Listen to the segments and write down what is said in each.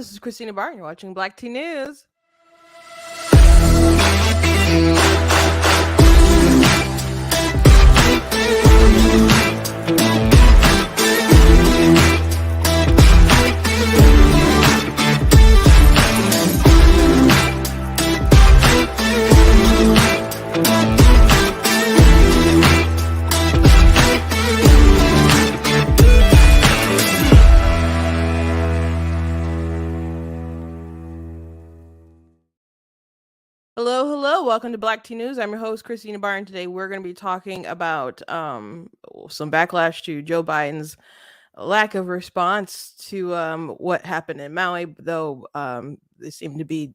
this is Christina Barton. You're watching Black Tea News. Hello. Welcome to Black Tea News. I'm your host, Christina Barton. Today we're going to be talking about some backlash to Joe Biden's lack of response to what happened in Maui, though they seemed to be,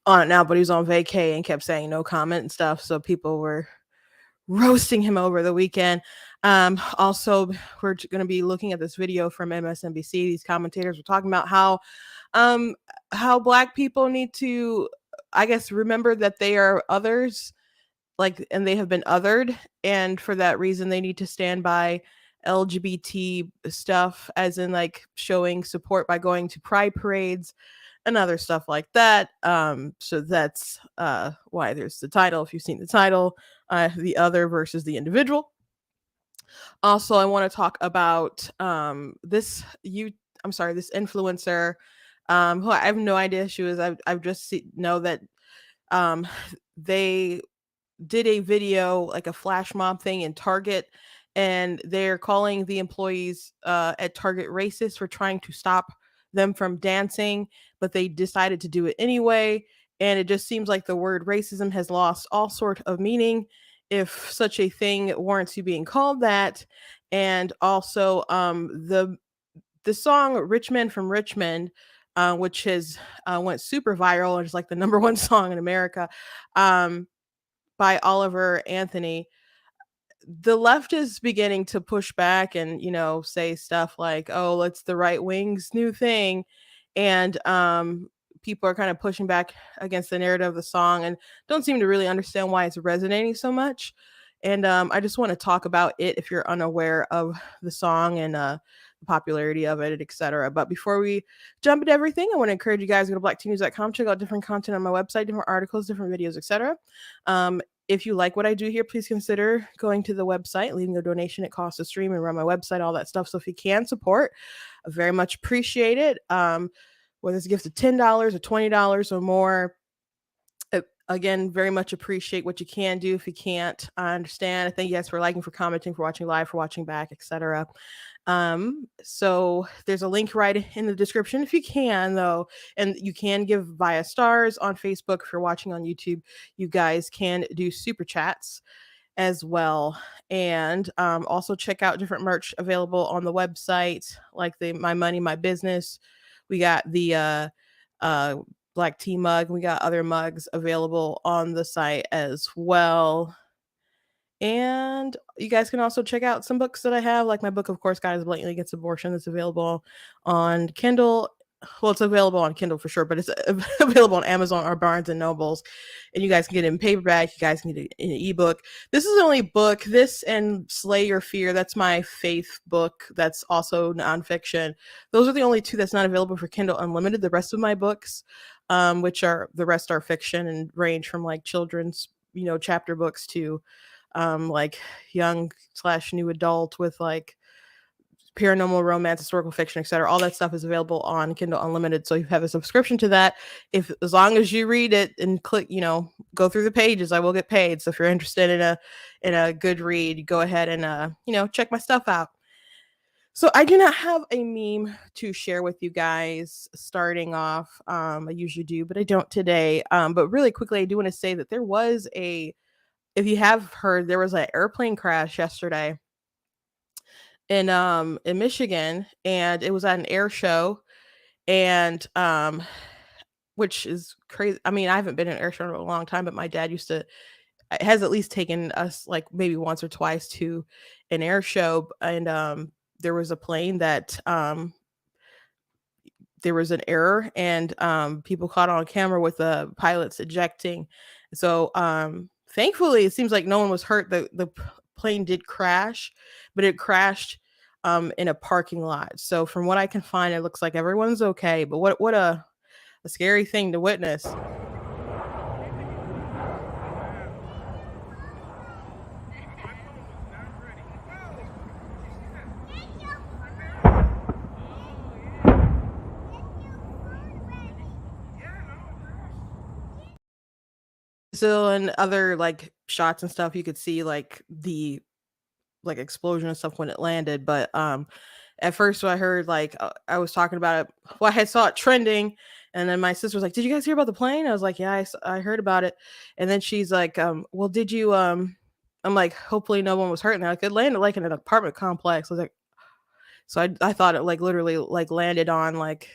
on it now, but he was on vacay and kept saying no comment and stuff. So people were roasting him over the weekend. Also, we're going to be looking at this video from MSNBC. These commentators were talking about how Black people need to, I guess, remember that they are others, and they have been othered, and for that reason they need to stand by LGBT stuff, as in showing support by going to pride parades and other stuff like that. So that's why there's the title, if you've seen the title, the other versus the individual. Also, I want to talk about this influencer, who I have no idea who she is. I've just know that they did a video, like a flash mob thing in Target, and they're calling the employees at Target racist for trying to stop them from dancing, but they decided to do it anyway. And it just seems like the word racism has lost all sort of meaning, if such a thing warrants you being called that. And also the song Rich Man from Richmond, which has went super viral and is like the number one song in America, by Oliver Anthony. The left is beginning to push back and, say stuff like, oh, it's the right wing's new thing. And people are kind of pushing back against the narrative of the song and don't seem to really understand why it's resonating so much. And I just want to talk about it if you're unaware of the song and the popularity of it, etc. But before we jump into everything, I want to encourage you guys to go to blacktnews.com, check out different content on my website, different articles, different videos, etc. If you like what I do here, please consider going to the website, leaving a donation. It costs to stream and run my website, all that stuff. So if you can support, I very much appreciate it. Whether it's a gift of $10 or $20 or more, again, very much appreciate what you can do. If you can't, I understand. I thank you guys for liking, for commenting, for watching live, for watching back, etc. So there's a link right in the description if you can, though, and you can give via stars on Facebook. If you're watching on YouTube, you guys can do super chats as well. And also check out different merch available on the website, like the My Money, My Business. We got the Black Tea mug. We got other mugs available on the site as well. And you guys can also check out some books that I have, like my book, of course, God is Blatantly Against Abortion, that's available on Kindle. Well, it's available on Kindle for sure, but it's available on Amazon or Barnes and Nobles. And you guys can get it in paperback. You guys can get it in an ebook. This is the only book, this and Slay Your Fear. That's my faith book. That's also nonfiction. Those are the only two that's not available for Kindle Unlimited. The rest of my books, the rest are fiction and range from like children's, chapter books to like young/new adult with like paranormal, romance, historical fiction, etc. All that stuff is available on Kindle Unlimited. So you have a subscription to that. As long as you read it and click, go through the pages, I will get paid. So if you're interested in a good read, go ahead and check my stuff out. So I do not have a meme to share with you guys starting off. I usually do, but I don't today. But really quickly, I do want to say that if you have heard, there was an airplane crash yesterday in Michigan, and it was at an air show, and which is crazy. I mean, I haven't been in an air show in a long time, but my dad has at least taken us like maybe once or twice to an air show, and there was a plane that there was an error, and people caught on camera with the pilots ejecting. So thankfully, it seems like no one was hurt. The plane did crash, but it crashed in a parking lot. So from what I can find, it looks like everyone's okay. But what a scary thing to witness. So in other like shots and stuff, you could see like the like explosion and stuff when it landed. But at first when I heard like I was talking about it, well, I had saw it trending, and then my sister was like, "Did you guys hear about the plane?" I was like, "Yeah, I heard about it." And then she's like, "Well, did you?" I'm like, "Hopefully, no one was hurt." And they're like, "It landed like in an apartment complex." I was like, so I thought it like literally like landed on like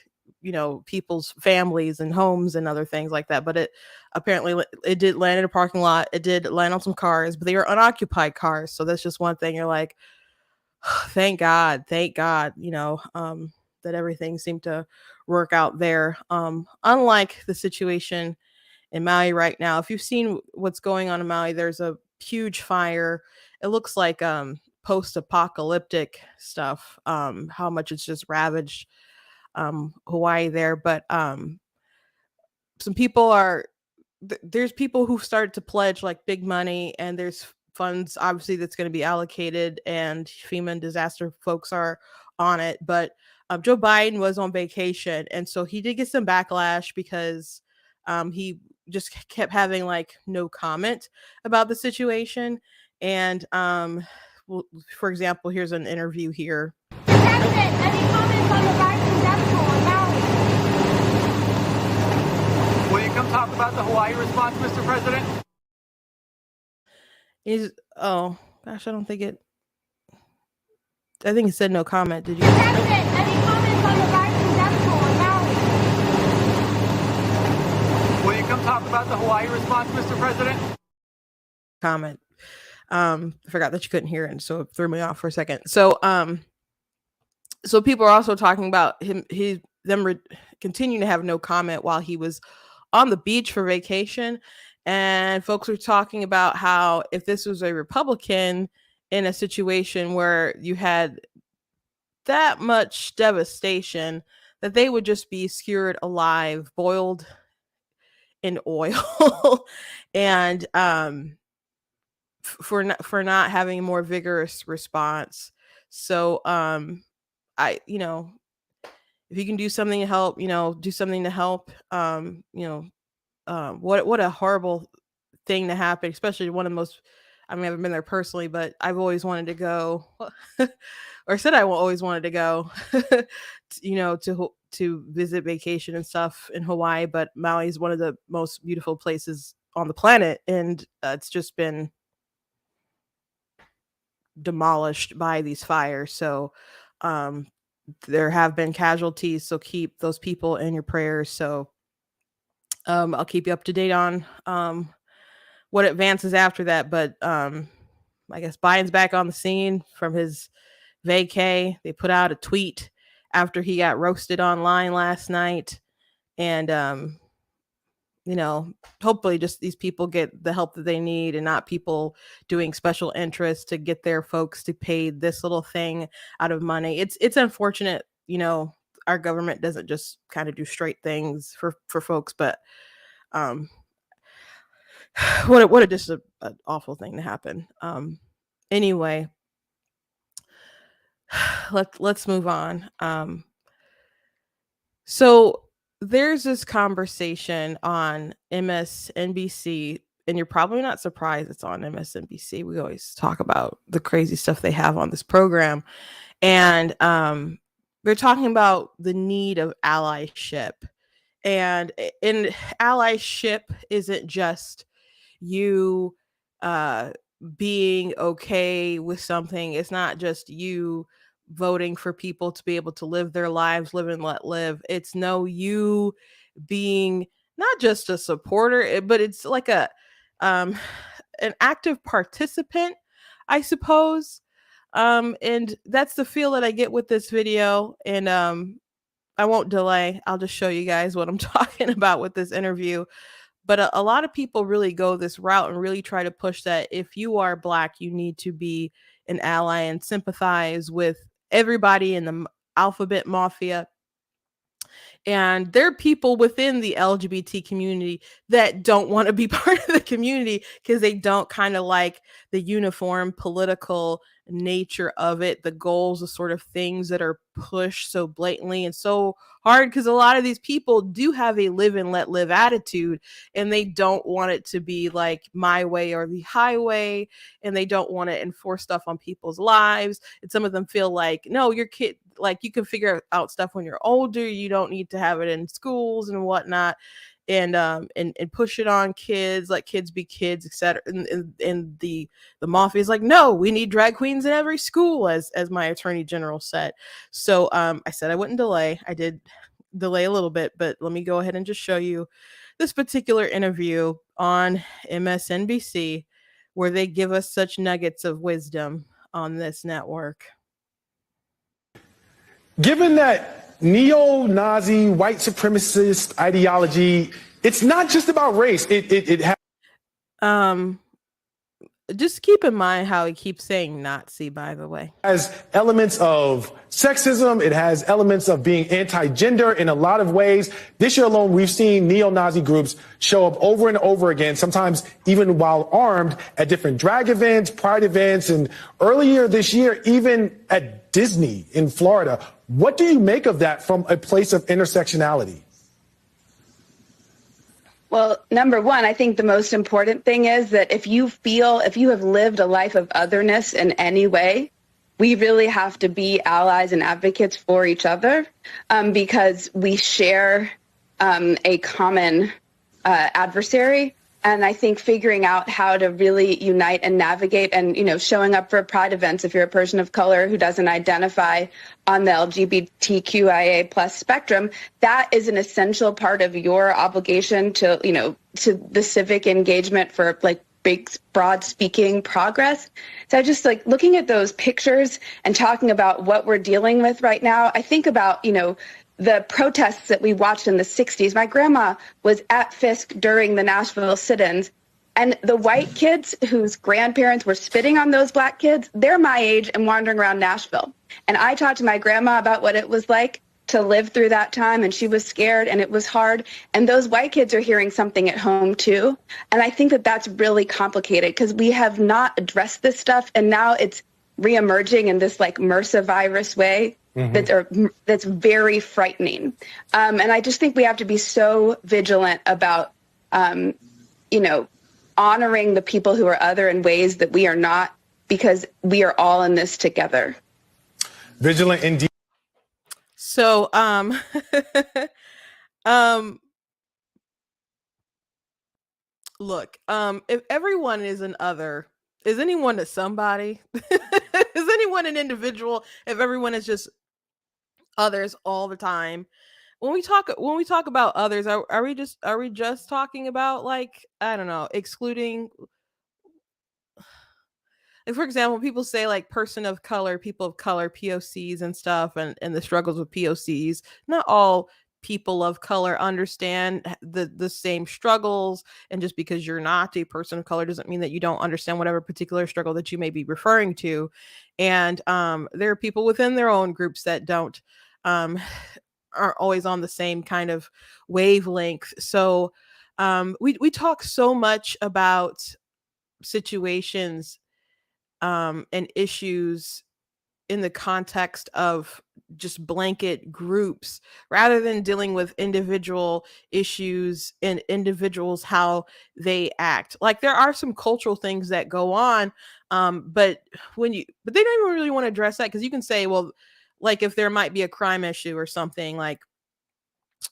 people's families and homes and other things like that. But it apparently it did land in a parking lot. It did land on some cars, but they were unoccupied cars. So that's just one thing. You're like, thank God, that everything seemed to work out there. Unlike the situation in Maui right now. If you've seen what's going on in Maui, there's a huge fire. It looks like post-apocalyptic stuff. How much it's just ravaged Hawaii there, but some people are there's people who started to pledge like big money, and there's funds obviously that's going to be allocated, and FEMA and disaster folks are on it. But Joe Biden was on vacation, and so he did get some backlash because he just kept having like no comment about the situation. And well, for example, here's an interview here. President, any comments on the rising death toll in Maui? Will you come talk about the Hawaii response, Mr. President? Oh gosh, I think it said no comment. Did you? President, any comments on the rising death toll in Maui? Will you come talk about the Hawaii response, Mr. President? Comment. I forgot that you couldn't hear it, so it threw me off for a second. So so people are also talking about continuing to have no comment while he was on the beach for vacation. And folks were talking about how if this was a Republican in a situation where you had that much devastation, that they would just be skewered alive, boiled in oil, and for not having a more vigorous response. So I if you can do something to help, do something to help. What a horrible thing to happen, especially one of the most. I mean, I haven't been there personally, but I've always wanted to go, or said I always wanted to go, to visit vacation and stuff in Hawaii. But Maui is one of the most beautiful places on the planet, and it's just been demolished by these fires. So um, there have been casualties. So keep those people in your prayers. So I'll keep you up to date on what advances after that. But I guess Biden's back on the scene from his vacay. They put out a tweet after he got roasted online last night. And hopefully just these people get the help that they need, and not people doing special interests to get their folks to pay this little thing out of money. It's unfortunate, our government doesn't just kind of do straight things for folks, but um what a just an awful thing to happen. Anyway, let's move on. So there's this conversation on MSNBC, and you're probably not surprised it's on MSNBC. We always talk about the crazy stuff they have on this program. And they're talking about the need of allyship. And in allyship isn't just you being okay with something. It's not just you voting for people to be able to live their lives, live and let live. It's no, you being not just a supporter, but it's like a um an active participant, I suppose. And that's the feel that I get with this video. And I won't delay. I'll just show you guys what I'm talking about with this interview. But a lot of people really go this route and really try to push that if you are Black, you need to be an ally and sympathize with everybody in the alphabet mafia. And there are people within the LGBT community that don't want to be part of the community because they don't kind of like the uniform political nature of it, the goals, the sort of things that are pushed so blatantly and so hard. Because a lot of these people do have a live and let live attitude, and they don't want it to be like my way or the highway, and they don't want to enforce stuff on people's lives. And some of them feel like, no, your kid, like you can figure out stuff when you're older. You don't need to have it in schools and whatnot, and push it on kids, let kids be kids, etc. And the mafia is like, no, we need drag queens in every school, as my attorney general said. So I said I wouldn't delay. I did delay a little bit, but let me go ahead and just show you this particular interview on MSNBC, where they give us such nuggets of wisdom on this network. Given that neo-Nazi white supremacist ideology, it's not just about race. It just keep in mind how he keeps saying Nazi, by the way. has elements of sexism. It has elements of being anti-gender in a lot of ways. This year alone, we've seen neo-Nazi groups show up over and over again, sometimes even while armed, at different drag events, pride events, and earlier this year, even at Disney in Florida. What do you make of that from a place of intersectionality? Well, number one, I think the most important thing is that if you have lived a life of otherness in any way, we really have to be allies and advocates for each other, because we share a common adversary. And I think figuring out how to really unite and navigate and, showing up for pride events if you're a person of color who doesn't identify on the LGBTQIA plus spectrum, that is an essential part of your obligation to, to the civic engagement for like big, broad speaking progress. So I just like looking at those pictures and talking about what we're dealing with right now. I think about, the protests that we watched in the 60s. My grandma was at Fisk during the Nashville sit-ins, and the white kids whose grandparents were spitting on those black kids, they're my age and wandering around Nashville. And I talked to my grandma about what it was like to live through that time, and she was scared and it was hard. And those white kids are hearing something at home too. And I think that that's really complicated because we have not addressed this stuff, and now it's reemerging in this like MRSA virus way. That's very frightening. And I just think we have to be so vigilant about, honoring the people who are other in ways that we are not, because we are all in this together. Vigilant indeed. So, look, if everyone is an other, is anyone a somebody? Is anyone an individual? If everyone is just others all the time, when we talk about others, are we just talking about, like, I don't know, excluding, like, for example, people say like person of color, people of color, POCs and stuff, and the struggles with POCs. Not all people of color understand the same struggles, and just because you're not a person of color doesn't mean that you don't understand whatever particular struggle that you may be referring to. And there are people within their own groups that don't aren't always on the same kind of wavelength. So we talk so much about situations and issues in the context of just blanket groups, rather than dealing with individual issues and individuals, how they act. Like, there are some cultural things that go on, but they don't even really want to address that, because you can say, well, like, if there might be a crime issue or something, like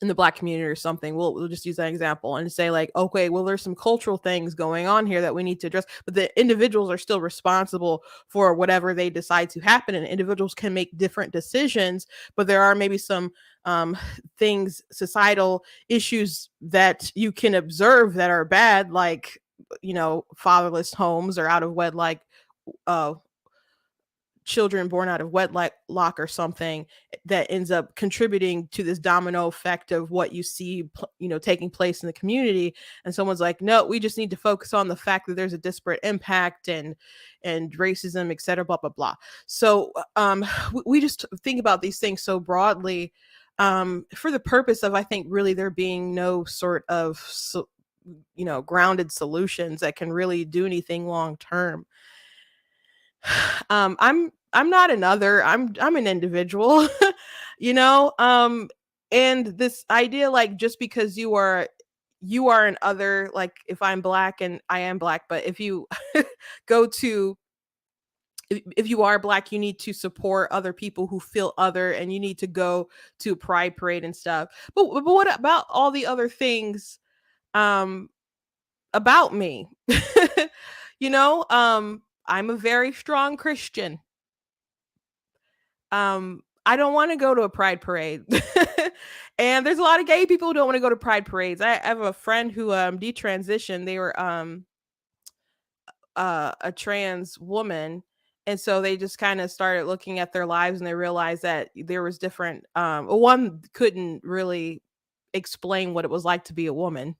in the Black community or something, we'll just use that example and say, like, okay, well, there's some cultural things going on here that we need to address, but the individuals are still responsible for whatever they decide to happen, and individuals can make different decisions. But there are maybe some things, societal issues that you can observe that are bad, like, fatherless homes or out of wedlock children born out of wedlock or something that ends up contributing to this domino effect of what you see, taking place in the community. And someone's like, no, we just need to focus on the fact that there's a disparate impact and racism, et cetera, blah, blah, blah. So we just think about these things so broadly for the purpose of, I think, really there being no sort of, grounded solutions that can really do anything long term. I'm not another. I'm an individual, and this idea, like, just because you are an other, like if I'm Black and I am Black, but if you if you are Black, you need to support other people who feel other, and you need to go to a pride parade and stuff. But what about all the other things about me? I'm a very strong Christian. I don't want to go to a pride parade. And there's a lot of gay people who don't want to go to pride parades. I have a friend who detransitioned. They were a trans woman, and so they just kind of started looking at their lives, and they realized that there was different one couldn't really explain what it was like to be a woman.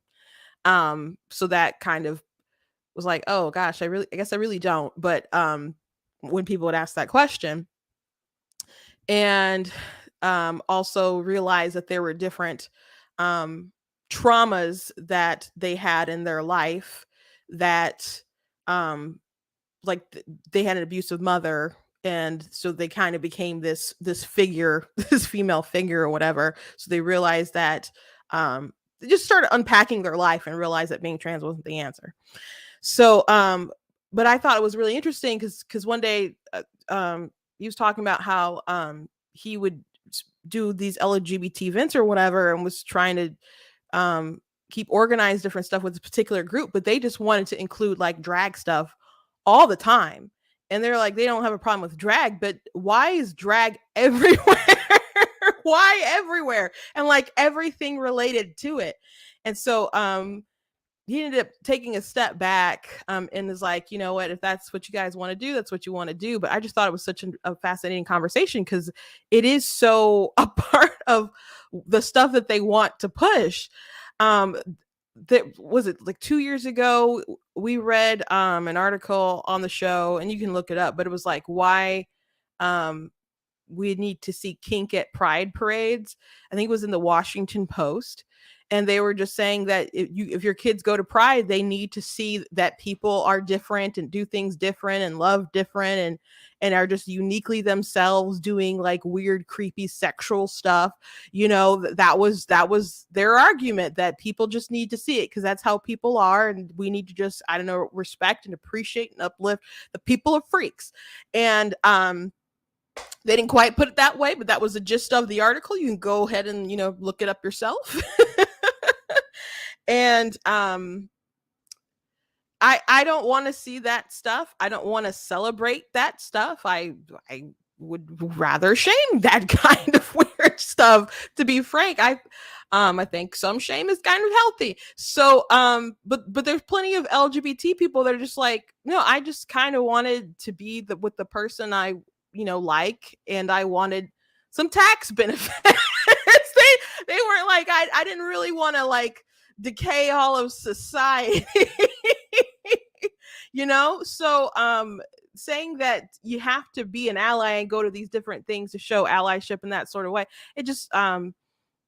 So that kind of was like, oh gosh, I guess I really don't. But when people would ask that question, and also realize that there were different traumas that they had in their life, that they had an abusive mother, and so they kind of became this figure, this female figure or whatever. So they realized that they just started unpacking their life and realized that being trans wasn't the answer. So but I thought it was really interesting because one day he was talking about how he would do these LGBT events or whatever, and was trying to keep organized different stuff with a particular group, but they just wanted to include like drag stuff all the time. And they're like, they don't have a problem with drag, but why is drag everywhere? Why everywhere? And like everything related to it. And so he ended up taking a step back and is like, you know what, if that's what you guys want to do, that's what you want to do. But I just thought it was such a fascinating conversation, because it is so a part of the stuff that they want to push. That was it like 2 years ago, we read an article on the show, and you can look it up, but it was like why we need to see kink at pride parades. I think it was in the Washington Post. And they were just saying that if your kids go to pride, they need to see that people are different and do things different and love different and are just uniquely themselves, doing like weird, creepy sexual stuff. That was their argument, that people just need to see it because that's how people are. And we need to just, I don't know, respect and appreciate and uplift the people are freaks. And they didn't quite put it that way, but that was the gist of the article. You can go ahead and, look it up yourself. And I don't want to see that stuff. I don't want to celebrate that stuff. I would rather shame that kind of weird stuff, to be frank. I think some shame is kind of healthy. So but there's plenty of LGBT people that are just like, no, I just kind of wanted to be with the person I like, and I wanted some tax benefits. they weren't like, I didn't really want to like decay all of society. So saying that you have to be an ally and go to these different things to show allyship in that sort of way, it just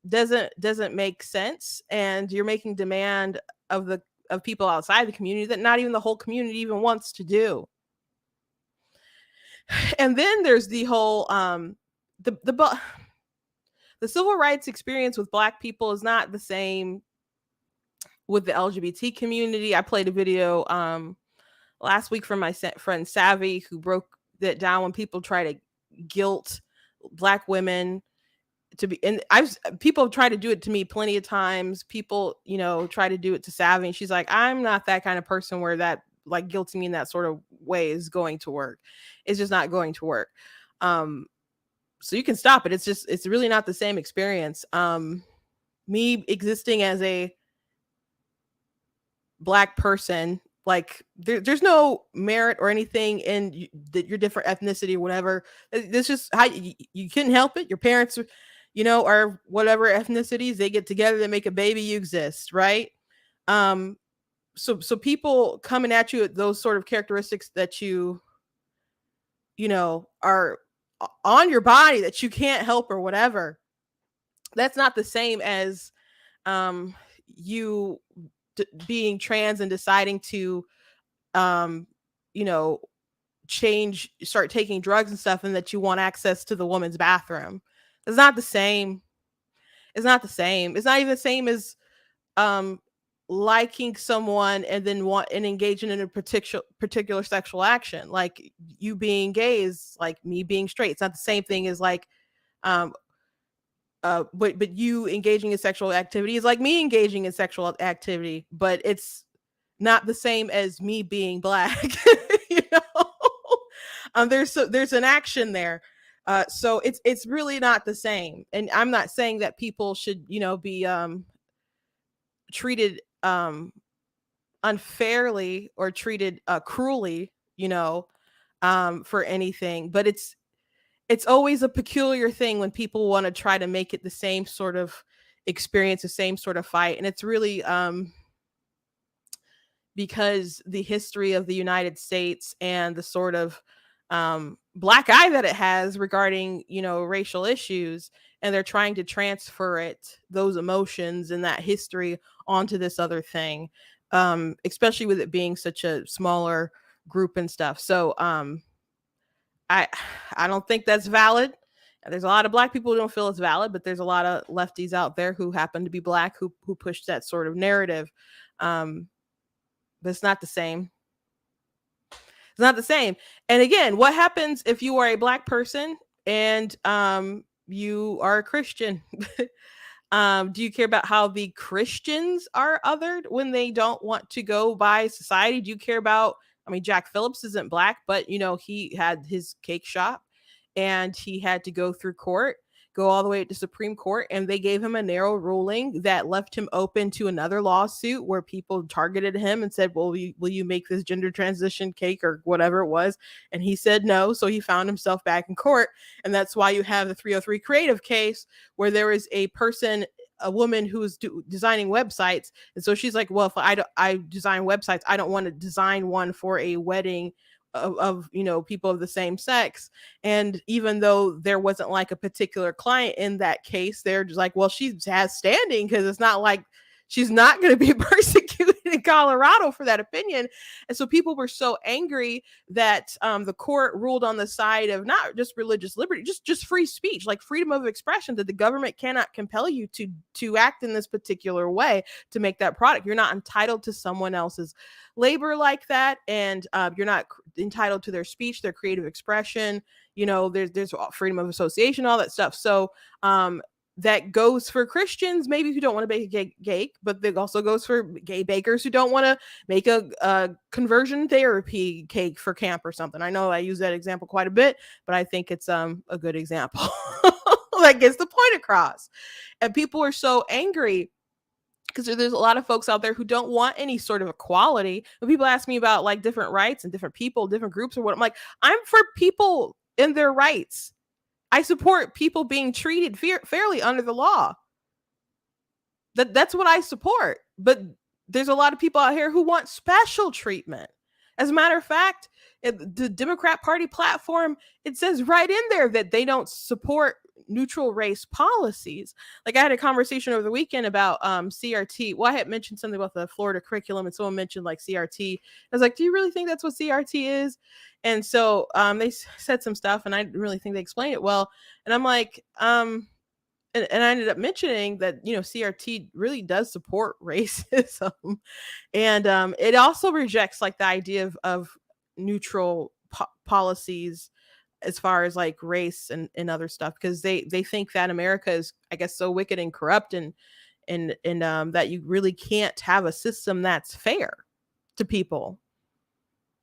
doesn't make sense. And you're making demand of people outside the community that not even the whole community even wants to do. And then there's the whole the civil rights experience with Black people is not the same with the LGBT community. I played a video last week from my friend Savvy, who broke that down when people try to guilt Black women to be, and people have tried to do it to me plenty of times. People, try to do it to Savvy, and she's like, I'm not that kind of person where that like guilting me in that sort of way is going to work. It's just not going to work. So you can stop it. It's really not the same experience. Me existing as a Black person, Like there's no merit or anything in your different ethnicity or whatever. This just how you couldn't help it. Your parents, are whatever ethnicities. They get together, they make a baby, you exist, right? Um, so people coming at you at those sort of characteristics that are on your body that you can't help or whatever. That's not the same as you being trans and deciding to um start taking drugs and stuff, and that you want access to the woman's bathroom. It's not the same. It's not the same. It's not even the same as um liking someone and then want and engaging in a particular sexual action. Like you being gay is like me being straight. It's not the same thing as like um but you engaging in sexual activity is like me engaging in sexual activity, but it's not the same as me being black. you know there's an action there. So it's really not the same. And I'm not saying that people should be treated unfairly or treated cruelly, for anything, but it's always a peculiar thing when people want to try to make it the same sort of experience, the same sort of fight. And it's really because the history of the United States and the sort of black eye that it has regarding, racial issues, and they're trying to transfer those emotions and that history onto this other thing, especially with it being such a smaller group and stuff. So I don't think that's valid. There's a lot of black people who don't feel it's valid, but there's a lot of lefties out there who happen to be black who push that sort of narrative. But it's not the same. It's not the same. And again, what happens if you are a black person and you are a Christian? Do you care about how the Christians are othered when they don't want to go by society? Do you care about, Jack Phillips isn't black, but he had his cake shop and he had to go through court, go all the way to Supreme Court, and they gave him a narrow ruling that left him open to another lawsuit where people targeted him and said, well, will you make this gender transition cake or whatever it was? And he said no. So he found himself back in court. And that's why you have the 303 Creative case, where there is a woman who's designing websites. And so she's like, well, if I design websites, I don't want to design one for a wedding of people of the same sex. And even though there wasn't like a particular client in that case, they're just like, well, she has standing because it's not like she's not going to be persecuted in Colorado for that opinion. And so people were so angry that the court ruled on the side of not just religious liberty, just free speech, like freedom of expression, that the government cannot compel you to act in this particular way to make that product. You're not entitled to someone else's labor like that. And you're not entitled to their speech, their creative expression. There's freedom of association, all that stuff. So that goes for Christians, maybe who don't want to bake a cake, but it also goes for gay bakers who don't want to make a conversion therapy cake for camp or something. I know I use that example quite a bit, but I think it's a good example that gets the point across. And people are so angry because there's a lot of folks out there who don't want any sort of equality. When people ask me about like different rights and different people, different groups or what, I'm like, I'm for people in their rights. I support people being treated fairly under the law. That's what I support. But there's a lot of people out here who want special treatment. As a matter of fact, the Democrat Party platform, it says right in there that they don't support neutral race policies. Like I had a conversation over the weekend about CRT. Well, I had mentioned something about the Florida curriculum, and someone mentioned like CRT. I was like, do you really think that's what CRT is? And so they said some stuff, and I didn't really think they explained it well. And I'm like, and I ended up mentioning that, CRT really does support racism. And it also rejects like the idea of neutral policies as far as like race and other stuff, because they think that America is, I guess, so wicked and corrupt and that you really can't have a system that's fair to people.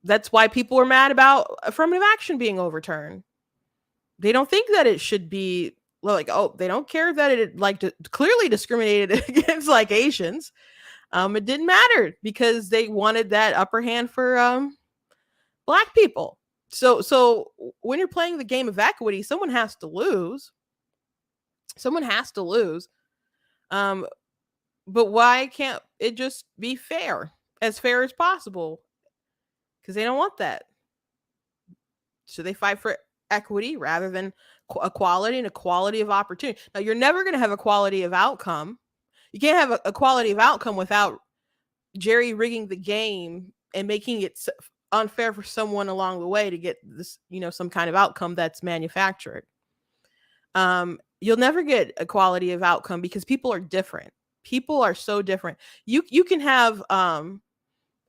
That's why people are mad about affirmative action being overturned. They don't think that it should be like, they don't care that it like clearly discriminated against like Asians. It didn't matter because they wanted that upper hand for black people. So when you're playing the game of equity, someone has to lose. Someone has to lose. But why can't it just be fair as possible? Because they don't want that. So they fight for equity rather than equality and equality of opportunity. Now, you're never going to have equality of outcome. You can't have a equality of outcome without jerry rigging the game and making it unfair for someone along the way to get this, some kind of outcome that's manufactured. You'll never get equality of outcome because people are different. People are so different. You can have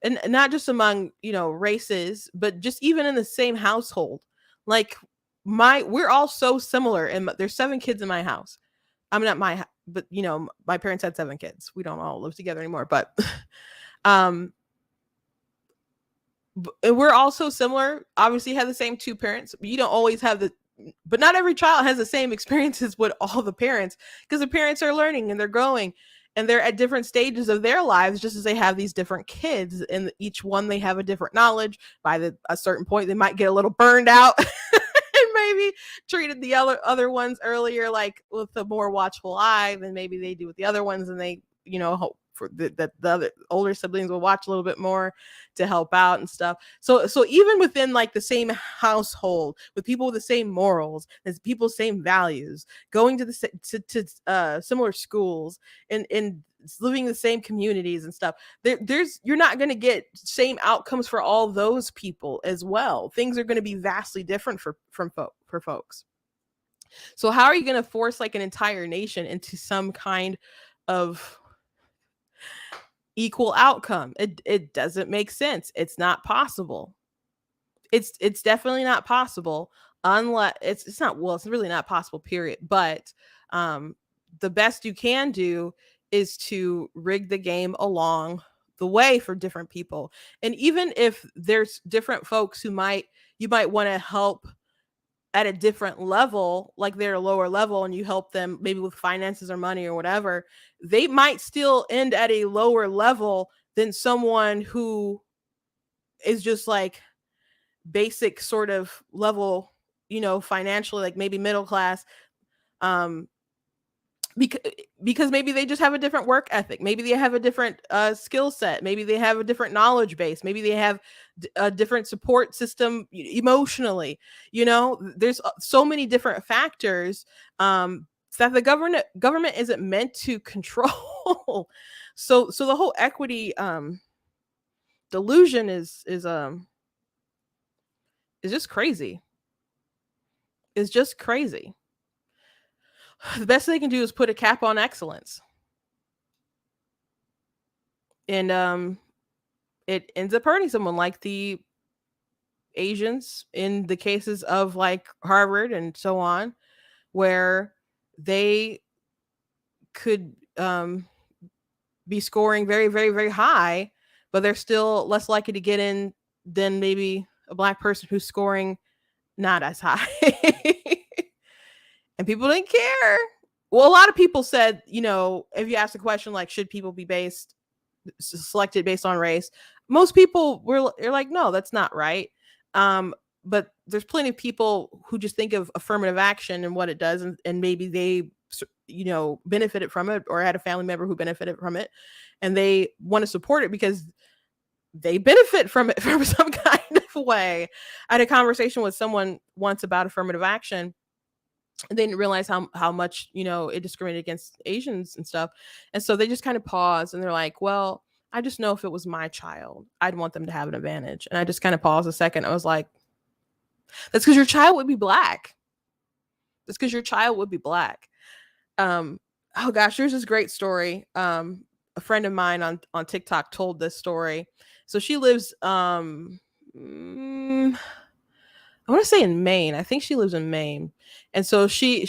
and not just among races, but just even in the same household. Like we're all so similar, and there's 7 kids in my house. I'm not but my parents had 7 kids. We don't all live together anymore, but and we're all so similar. Obviously, have the same 2 parents. But you don't always have but not every child has the same experiences with all the parents, because the parents are learning and they're growing. And they're at different stages of their lives, just as they have these different kids, and each one they have a different knowledge. By a certain point, they might get a little burned out and maybe treated the other ones earlier, like with a more watchful eye than maybe they do with the other ones. And they, hope for that the other older siblings will watch a little bit more to help out and stuff. So even within like the same household, with people with the same morals, as people's same values, going to the similar schools and living in the same communities and stuff, you're not going to get same outcomes for all those people as well. Things are going to be vastly different for folks. So how are you going to force like an entire nation into some kind of equal outcome? It doesn't make sense. It's not possible. It's definitely not possible unless it's really not possible, period. But the best you can do is to rig the game along the way for different people. And even if there's different folks you might want to help at a different level, like they're a lower level, and you help them maybe with finances or money or whatever, they might still end at a lower level than someone who is just like basic sort of level, financially, like maybe middle class, because maybe they just have a different work ethic. Maybe they have a different skill set. Maybe they have a different knowledge base. Maybe they have a different support system emotionally. There's so many different factors that the government isn't meant to control. So the whole equity delusion is just crazy. It's just crazy. The best they can do is put a cap on excellence. And it ends up hurting someone like the Asians in the cases of like Harvard and so on, where they could be scoring very, very, very high, but they're still less likely to get in than maybe a black person who's scoring not as high. And people didn't care. Well, a lot of people said, if you ask the question, like, should people be selected based on race? Most people are like, no, that's not right. But there's plenty of people who just think of affirmative action and what it does. And maybe they, benefited from it or had a family member who benefited from it. And they want to support it because they benefit from it from some kind of way. I had a conversation with someone once about affirmative action. They didn't realize how much, it discriminated against Asians and stuff. And so they just kind of paused and they're like, well, I just know if it was my child, I'd want them to have an advantage. And I just kind of paused a second. I was like, that's because your child would be black. That's because your child would be black. Oh gosh, there's this great story. A friend of mine on TikTok told this story. So she lives, I want to say in Maine. I think she lives in Maine. And so she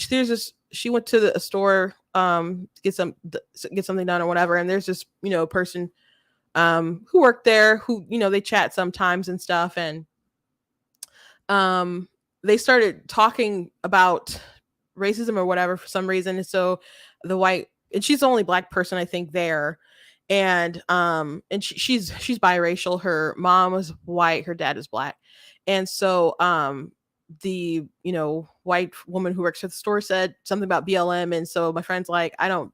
went to a store to get something done or whatever. And there's this, person who worked there who, they chat sometimes and stuff. And they started talking about racism or whatever for some reason. And so and she's the only black person, I think, there. And she's biracial. Her mom was white, her dad is black. And so the white woman who works at the store said something about BLM, and so my friend's like, I don't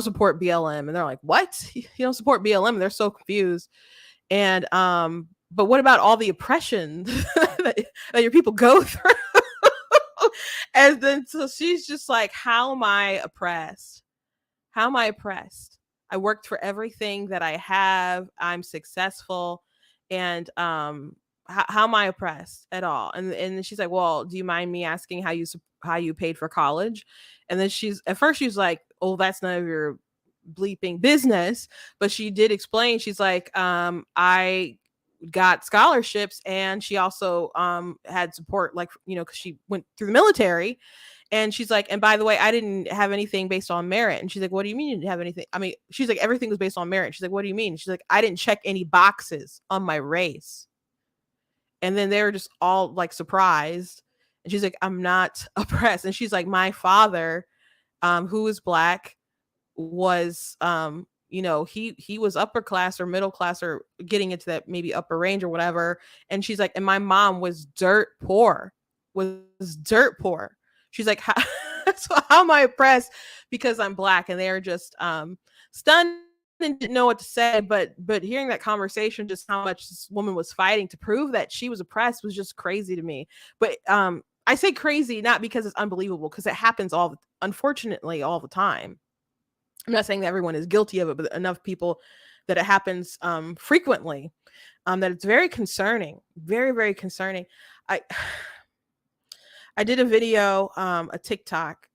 support BLM. And they're like, what? You don't support BLM? And they're so confused. And but what about all the oppression that your people go through? And then so she's just like, how am I oppressed? How am I oppressed? I worked for everything that I have. I'm successful. And how am I oppressed at all? And then she's like, well, do you mind me asking how you paid for college? And then at first she's like, oh, that's none of your bleeping business. But she did explain. She's like, I got scholarships, and she also had support, like, because she went through the military. And she's like, and by the way, I didn't have anything based on merit. And she's like, what do you mean you didn't have anything? I mean, she's like, everything was based on merit. She's like, what do you mean? She's like, I didn't check any boxes on my race. And then they were just all like surprised. And she's like, I'm not oppressed. And she's like, my father, who is black, was he was upper class or middle class, or getting into that maybe upper range or whatever. And she's like, and my mom was dirt poor. She's like, so how am I oppressed because I'm black? And they're just stunned and didn't know what to say. But hearing that conversation, just how much this woman was fighting to prove that she was oppressed, was just crazy to me. But I say crazy not because it's unbelievable, because it happens unfortunately all the time. I'm not saying that everyone is guilty of it, but enough people that it happens frequently, that it's very concerning, very, very concerning. I did a video, a TikTok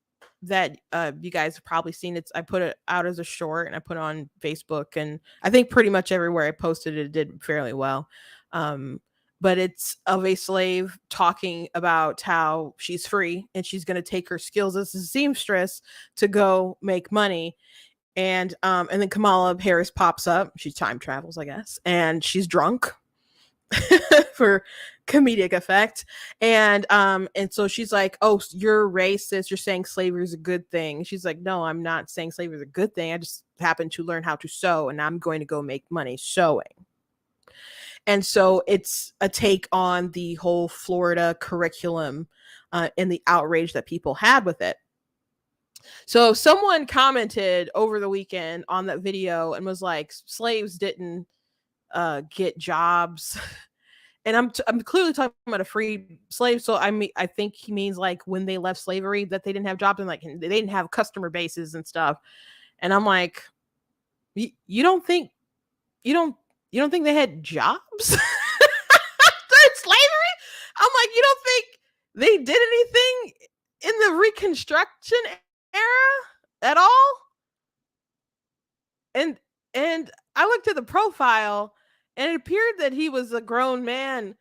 that you guys have probably seen. I put it out as a short, and I put it on Facebook, and I think pretty much everywhere I posted it did fairly well. But it's of a slave talking about how she's free and she's going to take her skills as a seamstress to go make money. And then Kamala Harris pops up. She time travels, I guess, and she's drunk for comedic effect. And so she's like, oh, you're racist. You're saying slavery is a good thing. She's like, no, I'm not saying slavery is a good thing. I just happen to learn how to sew, and I'm going to go make money sewing. And so it's a take on the whole Florida curriculum and the outrage that people had with it. So someone commented over the weekend on that video and was like, slaves didn't get jobs. And I'm clearly talking about a free slave. So I think he means like when they left slavery that they didn't have jobs, and like they didn't have customer bases and stuff. And I'm like, you don't think they had jobs during slavery? I'm like, you don't think they did anything in the Reconstruction era at all? And I looked at the profile, and it appeared that he was a grown man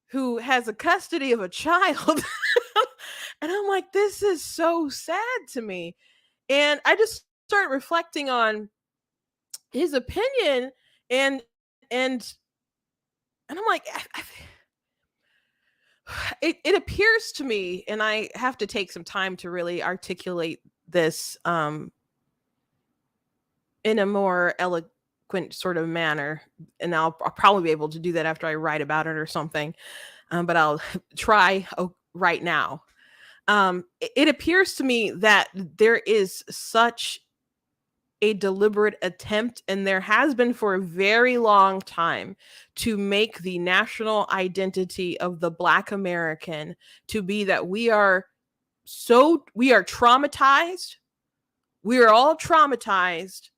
who has a custody of a child. And I'm like, this is so sad to me. And I just started reflecting on his opinion, and I'm like, it appears to me, and I have to take some time to really articulate this in a more eloquent sort of manner, and I'll probably be able to do that after I write about it or something, but I'll try right now. It appears to me that there is such a deliberate attempt, and there has been for a very long time, to make the national identity of the Black American to be that we are traumatized. We are all traumatized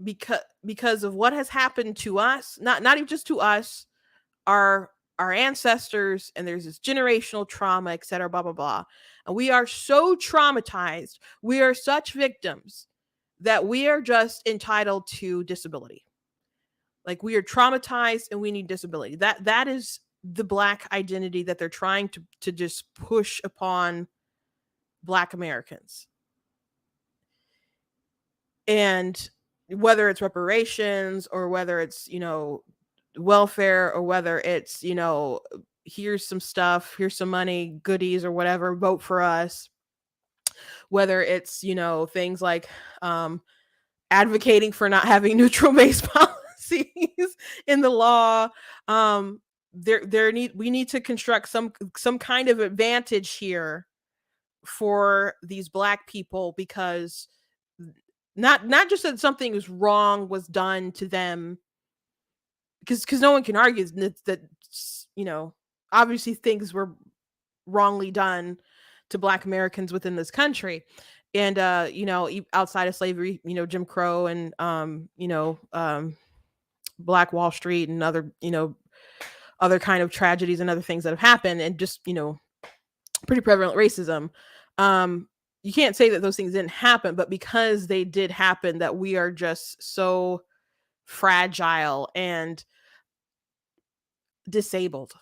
because of what has happened to us, not even just to us, our ancestors, and there's this generational trauma, etc., blah, blah, blah. And we are so traumatized. We are such victims that we are just entitled to disability. Like, we are traumatized and we need disability. That is the Black identity that they're trying to just push upon Black Americans. And whether it's reparations, or whether it's, welfare, or whether it's, here's some stuff, here's some money, goodies, or whatever, vote for us. Whether it's, things like advocating for not having neutral base policies in the law. We need to construct some kind of advantage here for these Black people, because not just that something was done to them, because no one can argue that obviously things were wrongly done to Black Americans within this country. And outside of slavery, Jim Crow and Black Wall Street and other kind of tragedies and other things that have happened, and just pretty prevalent racism. You can't say that those things didn't happen, but because they did happen, that we are just so fragile and disabled,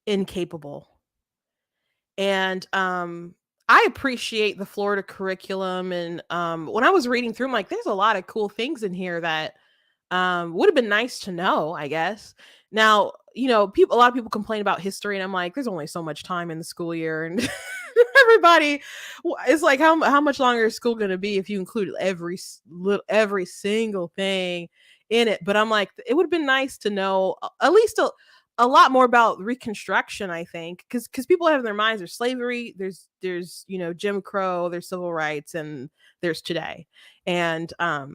incapable. And I appreciate the Florida curriculum. And when I was reading through, I'm like, there's a lot of cool things in here that would have been nice to know, I guess. Now, a lot of people complain about history, and I'm like, there's only so much time in the school year, and everybody, it's like, how much longer is school going to be if you include every single thing in it? But I'm like, it would have been nice to know at least a lot more about Reconstruction, I think, because people have in their minds, there's slavery, there's Jim Crow, there's civil rights, and there's today. And I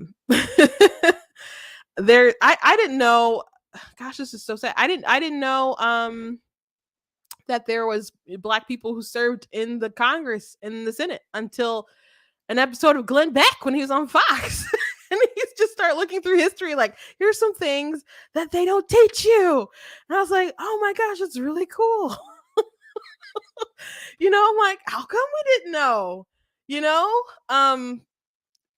didn't know, gosh, this is so sad. I didn't know that there was Black people who served in the Congress and the Senate until an episode of Glenn Beck when he was on Fox. And he's just start looking through history, like, here's some things that they don't teach you. And I was like, oh my gosh, that's really cool. I'm like, how come we didn't know?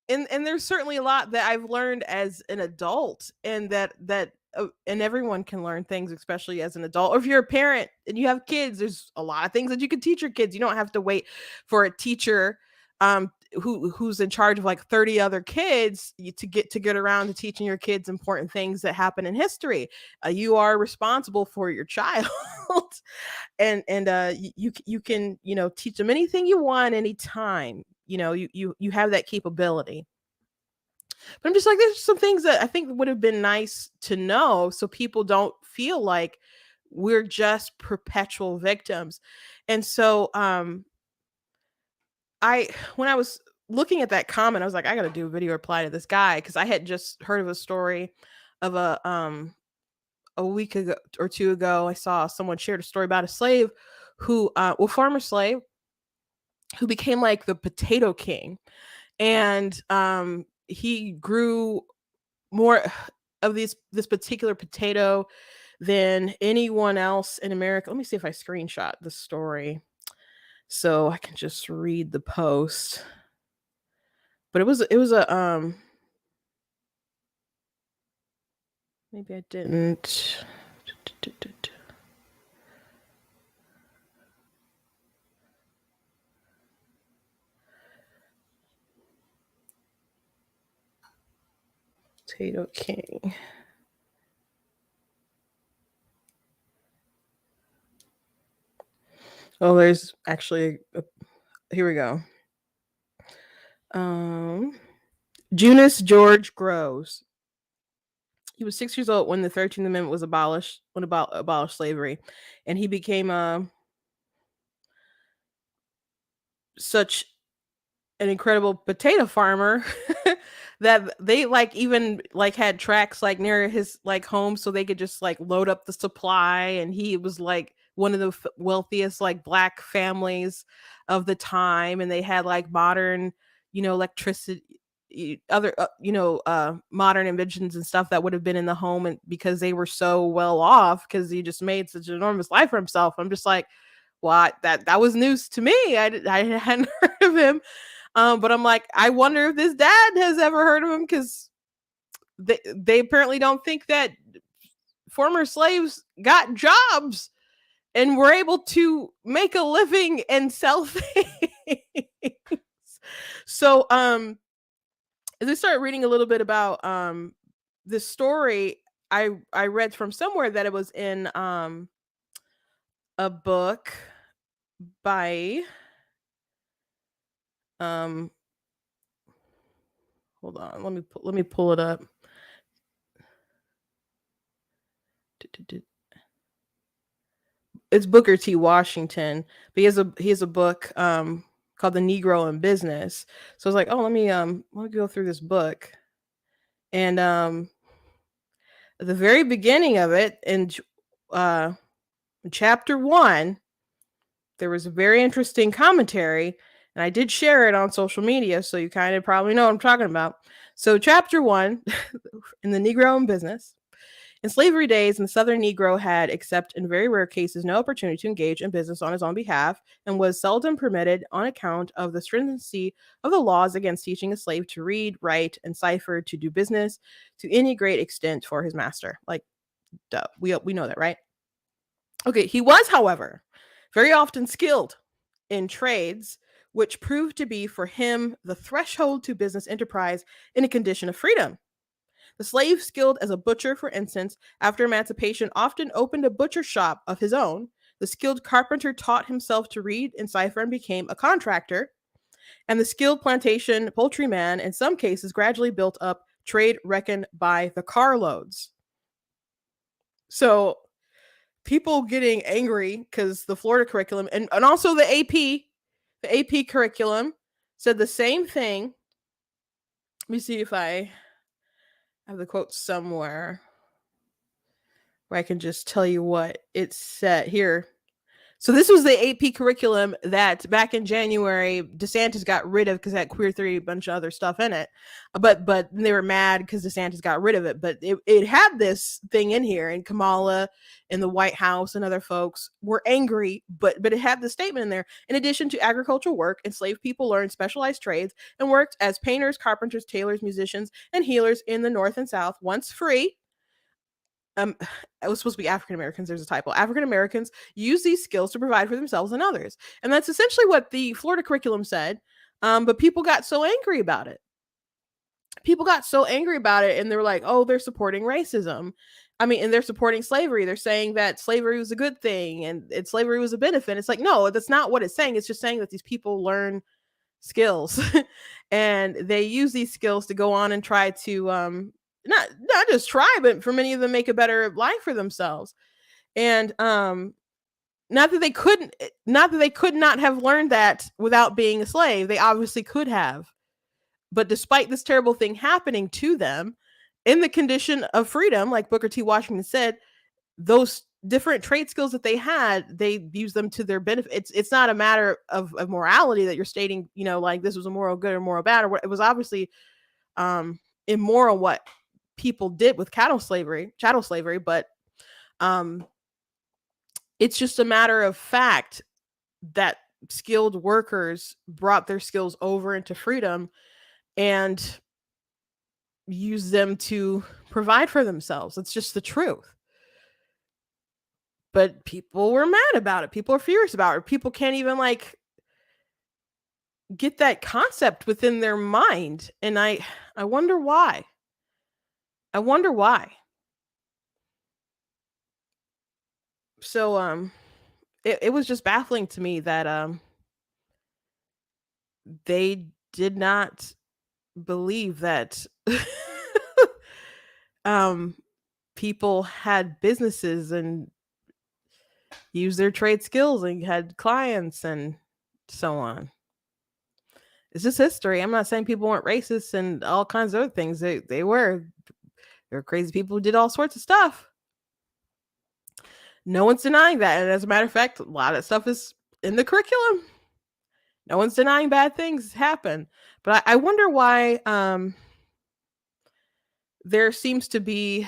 And there's certainly a lot that I've learned as an adult, and that and everyone can learn things, especially as an adult. Or if you're a parent and you have kids, there's a lot of things that you can teach your kids. You don't have to wait for a teacher who's in charge of like 30 other kids to get around to teaching your kids important things that happen in history. You are responsible for your child. and you can teach them anything you want, anytime. You have that capability. But I'm just like, there's some things that I think would have been nice to know, so people don't feel like we're just perpetual victims. And so when I was looking at that comment, I was like, I got to do a video reply to this guy, because I had just heard of a story of a week ago or two ago. I saw someone shared a story about a slave who, former slave, who became like the potato king, and he grew more of this particular potato than anyone else in America. Let me see if I screenshot the story so I can just read the post. But it was a maybe I didn't. Potato King. Oh, there's actually here we go. Junius George Groves. He was 6 years old when the 13th Amendment was abolished, abolished slavery, and he became such an incredible potato farmer that they even had tracks near his home, so they could just load up the supply. And he was one of the wealthiest Black families of the time, and they had modern electricity, other modern inventions and stuff that would have been in the home, and because they were so well off, because he just made such an enormous life for himself. I'm just like, what? That was news to me. I hadn't heard of him. But I'm like, I wonder if this dad has ever heard of him, because they apparently don't think that former slaves got jobs and were able to make a living and sell things. So as I started reading a little bit about this story, I read from somewhere that it was in a book by Hold on, let me pull it up. It's Booker T. Washington, but he has a book called The Negro in Business. So I was like, oh, let me go through this book. And at the very beginning of it, in chapter 1, there was a very interesting commentary, and I did share it on social media, so you kind of probably know what I'm talking about. So chapter 1 in The Negro in Business. In slavery days, the Southern Negro had, except in very rare cases, no opportunity to engage in business on his own behalf and was seldom permitted on account of the stringency of the laws against teaching a slave to read, write, and cipher to do business to any great extent for his master. Like, duh, we know that, right? Okay, he was, however, very often skilled in trades, which proved to be for him the threshold to business enterprise in a condition of freedom. The slave skilled as a butcher, for instance, after emancipation, often opened a butcher shop of his own. The skilled carpenter taught himself to read and cipher and became a contractor. And the skilled plantation poultryman, in some cases, gradually built up trade reckoned by the carloads. So people getting angry because the Florida curriculum and also the AP curriculum said the same thing. Let me see if I have the quote somewhere where I can just tell you what it said here. So this was the AP curriculum that back in January DeSantis got rid of because it had queer theory, a bunch of other stuff in it. But they were mad because DeSantis got rid of it. But it had this thing in here, and Kamala and the White House and other folks were angry. But it had the statement in there. In addition to agricultural work, enslaved people learned specialized trades and worked as painters, carpenters, tailors, musicians, and healers in the North and South, once free. It was supposed to be African Americans. There's a typo. African Americans use these skills to provide for themselves and others. And that's essentially what the Florida curriculum said. But people got so angry about it. And they were like, oh, they're supporting racism. I mean, and they're supporting slavery. They're saying that slavery was a good thing and slavery was a benefit. It's like, no, that's not what it's saying. It's just saying that these people learn skills and they use these skills to go on and try to not just try, but for many of them make a better life for themselves. And not that they could not have learned that without being a slave. They obviously could have. But despite this terrible thing happening to them in the condition of freedom, like Booker T. Washington said, those different trade skills that they had, they use them to their benefit. It's not a matter of morality that you're stating, like this was a moral good or moral bad, or it was obviously immoral what people did with chattel slavery, but it's just a matter of fact that skilled workers brought their skills over into freedom and use them to provide for themselves. It's just the truth. But people were mad about it. People are furious about it. People can't even get that concept within their mind. And I wonder why. So it was just baffling to me that they did not believe that people had businesses and used their trade skills and had clients and so on. It's just history. I'm not saying people weren't racist and all kinds of other things. They were. There were crazy people who did all sorts of stuff. No one's denying that. And as a matter of fact, a lot of stuff is in the curriculum. No one's denying bad things happen. But I wonder why there seems to be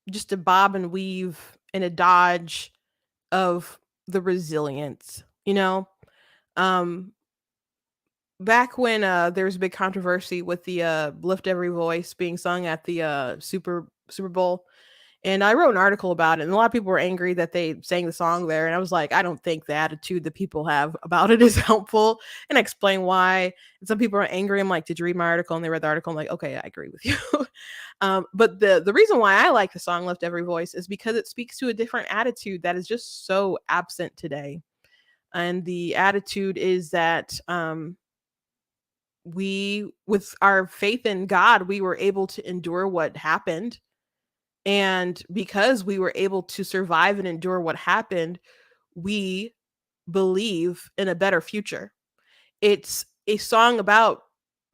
just a bob and weave and a dodge of the resilience, back when there was a big controversy with the Lift Every Voice being sung at the Super Bowl. And I wrote an article about it, and a lot of people were angry that they sang the song there. And I was like, I don't think the attitude that people have about it is helpful. And I explained why. And some people are angry. I'm like, did you read my article? And they read the article. I'm like, okay, I agree with you. But the reason why I like the song Lift Every Voice is because it speaks to a different attitude that is just so absent today. And the attitude is that we, with our faith in God, we were able to endure what happened. And because we were able to survive and endure what happened, we believe in a better future. It's a song about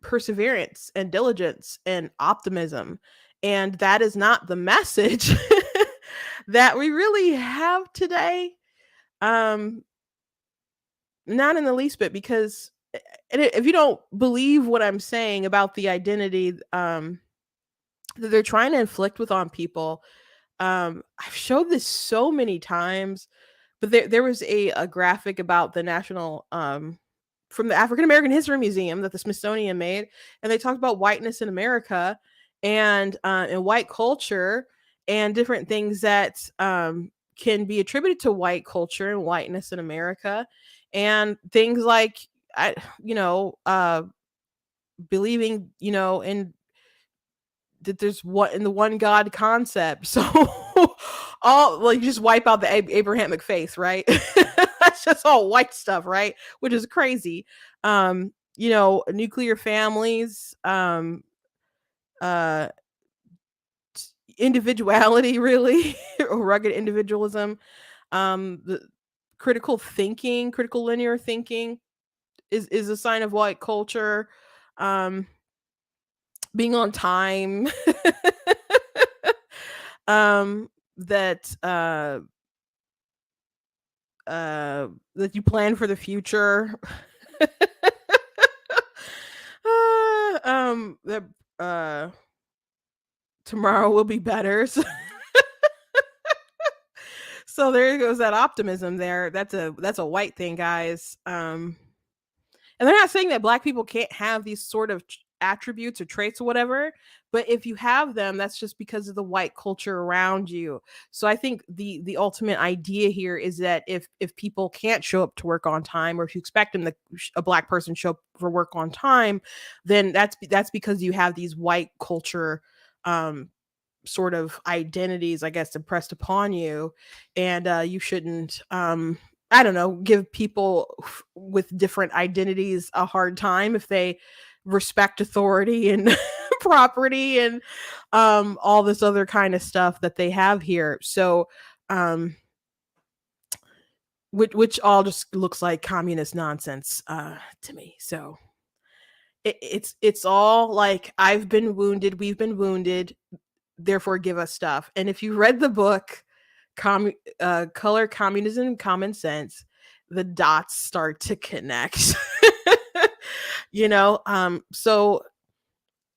perseverance and diligence and optimism. And that is not the message that we really have today. Um, Not in the least bit, because if you don't believe what I'm saying about the identity that they're trying to inflict with on people, I've showed this so many times, but there was a graphic about the national from the African American History Museum that the Smithsonian made, and they talked about whiteness in America and white culture and different things that can be attributed to white culture and whiteness in America, and things like I, you know, believing, in that there's what in the one God concept. So all like just wipe out the Abrahamic faith, right? That's just all white stuff, right? Which is crazy. Nuclear families, uh individuality, really, or rugged individualism, the critical linear thinking is a sign of white culture. Um Being on time, that that you plan for the future. That tomorrow will be better. So there goes that optimism there. That's a white thing, guys. And they're not saying that black people can't have these sort of attributes or traits or whatever, but if you have them, that's just because of the white culture around you. So I think the ultimate idea here is that if people can't show up to work on time, or if you expect them to, a black person show up for work on time, then that's because you have these white culture sort of identities, I guess, impressed upon you, and you shouldn't I don't know, give people with different identities a hard time if they respect authority and property and all this other kind of stuff that they have here. So um which all just looks like communist nonsense to me. So it's all like, I've been wounded, we've been wounded, therefore give us stuff. And if you read the book Color, Communism, Common Sense, the dots start to connect. So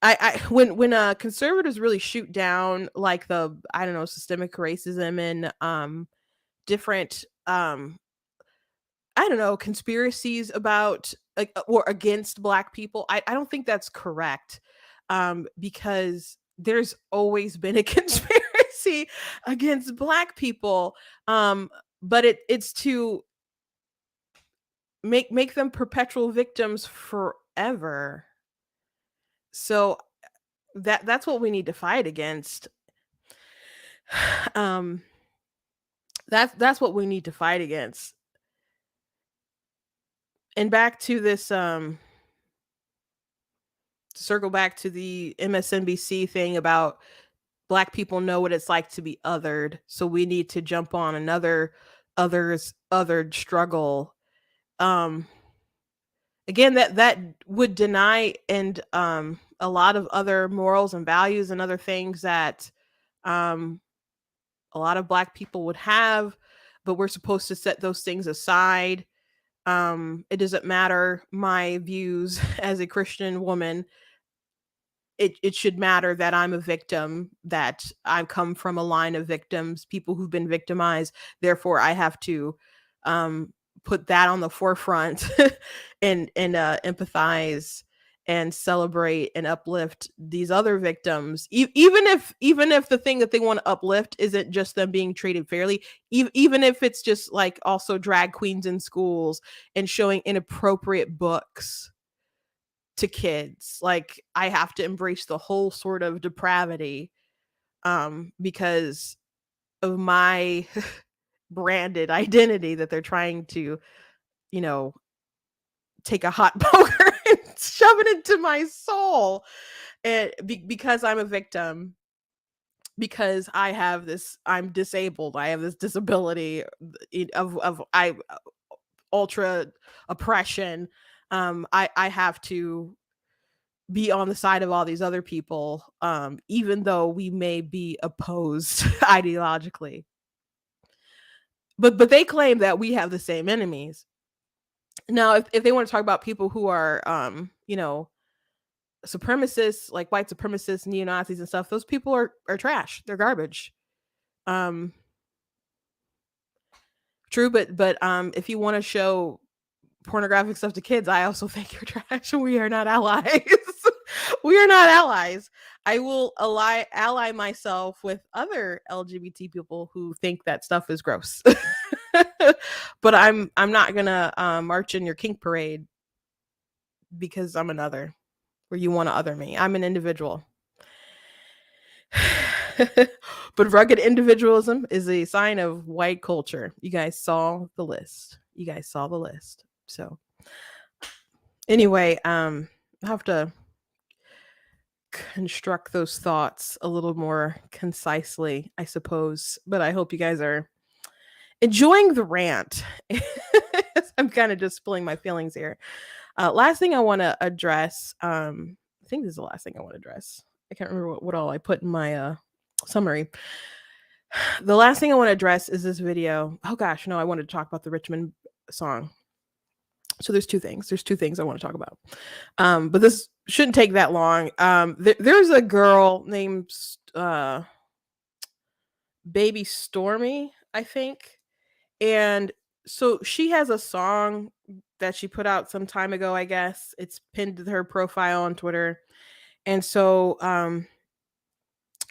I when conservatives really shoot down like the, I don't know, systemic racism and different I don't know, conspiracies about like or against black people, I don't think that's correct. Because there's always been a conspiracy against black people. But it's to make them perpetual victims forever. So that's what we need to fight against. um that's what we need to fight against. And back to this to circle back to the MSNBC thing about black people know what it's like to be othered, so we need to jump on another othered struggle. um Again, that would deny and a lot of other morals and values and other things that um a lot of black people would have, but we're supposed to set those things aside. It doesn't matter my views as a Christian woman. It should matter that I'm a victim, that I come from a line of victims, people who've been victimized. Therefore, I have to um, put that on the forefront and empathize and celebrate and uplift these other victims, even if the thing that they want to uplift isn't just them being treated fairly, even if it's just like also drag queens in schools and showing inappropriate books to kids. Like, I have to embrace the whole sort of depravity because of my branded identity that they're trying to, you know, take a hot poker and shove it into my soul. And because I'm a victim, because I'm disabled, I have this disability of ultra oppression. I have to be on the side of all these other people, even though we may be opposed ideologically. But they claim that we have the same enemies. Now, if they want to talk about people who are, supremacists, like white supremacists, neo-Nazis and stuff, those people are trash. They're garbage. True, but if you want to show pornographic stuff to kids, I also think you're trash. We are not allies. We are not allies. I will ally myself with other LGBT people who think that stuff is gross. But I'm not gonna march in your kink parade because I'm another, or you want to other me. I'm an individual. But rugged individualism is a sign of white culture. You guys saw the list. So anyway, I have to construct those thoughts a little more concisely, I suppose. But I hope you guys are enjoying the rant. I'm kind of just spilling my feelings here. Last thing I want to address. I think this is the last thing I want to address. I can't remember what all I put in my summary. The last thing I want to address is this video. Oh gosh, no, I wanted to talk about the Richmond song. So there's two things I want to talk about. But this shouldn't take that long. There's a girl named Baby Stormy, I think. And so she has a song that she put out some time ago, I guess. It's pinned to her profile on Twitter. And so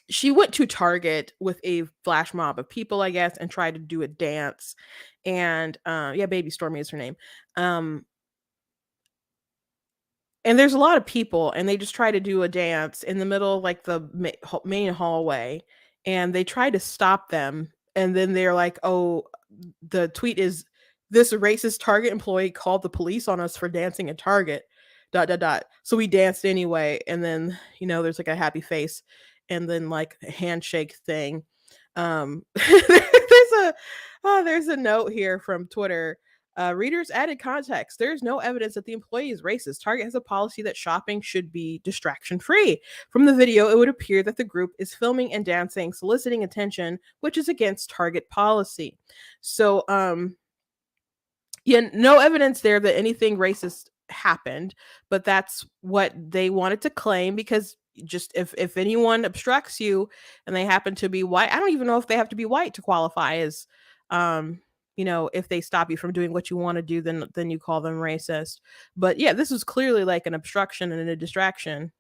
she went to Target with a flash mob of people, I guess, and tried to do a dance. And Baby Stormy is her name. And there's a lot of people, and they just try to do a dance in the middle of like the main hallway, and they try to stop them. And then they're like, oh, the tweet is, this racist Target employee called the police on us for dancing at Target, ... So we danced anyway. And then, there's like a happy face and then like a handshake thing. There's a note here from Twitter. Readers added context. There's no evidence that the employee is racist. Target has a policy that shopping should be distraction free. From the video, it would appear that the group is filming and dancing, soliciting attention, which is against Target policy. So, no evidence there that anything racist happened, but that's what they wanted to claim, because just if anyone obstructs you and they happen to be white, I don't even know if they have to be white to qualify as if they stop you from doing what you want to do, then you call them racist. But yeah, this was clearly like an obstruction and a distraction.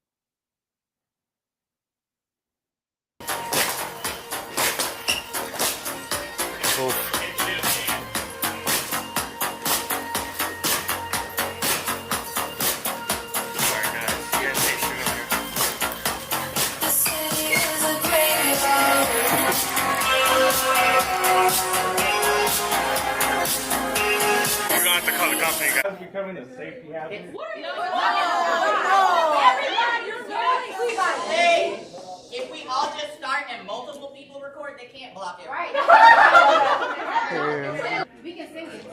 Becoming a safety hazard. Hey, if we all just start and multiple people record, they can't block it. Right. We can sing it too.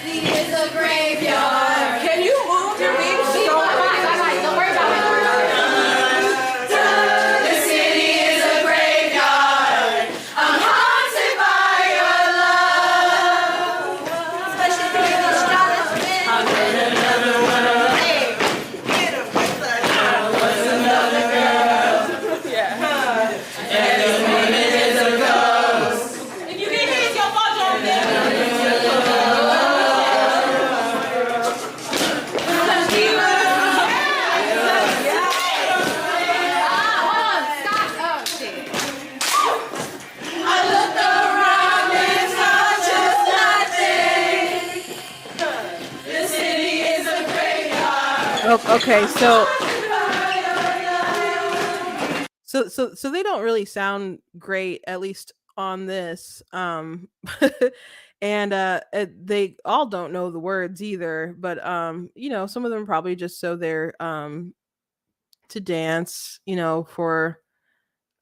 It's a graveyard. Can you move your beat? Don't worry about it. Okay, so So they don't really sound great, at least on this. And they all don't know the words either, but some of them probably just so they're to dance, for,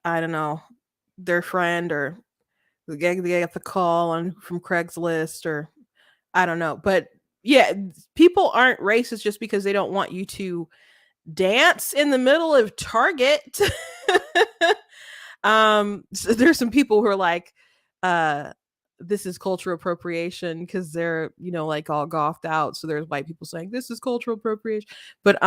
I don't know, their friend, or they get the call on from Craigslist, or I don't know. But yeah, people aren't racist just because they don't want you to dance in the middle of Target. So there's some people who are like, this is cultural appropriation because they're, like all goughed out. So there's white people saying this is cultural appropriation. But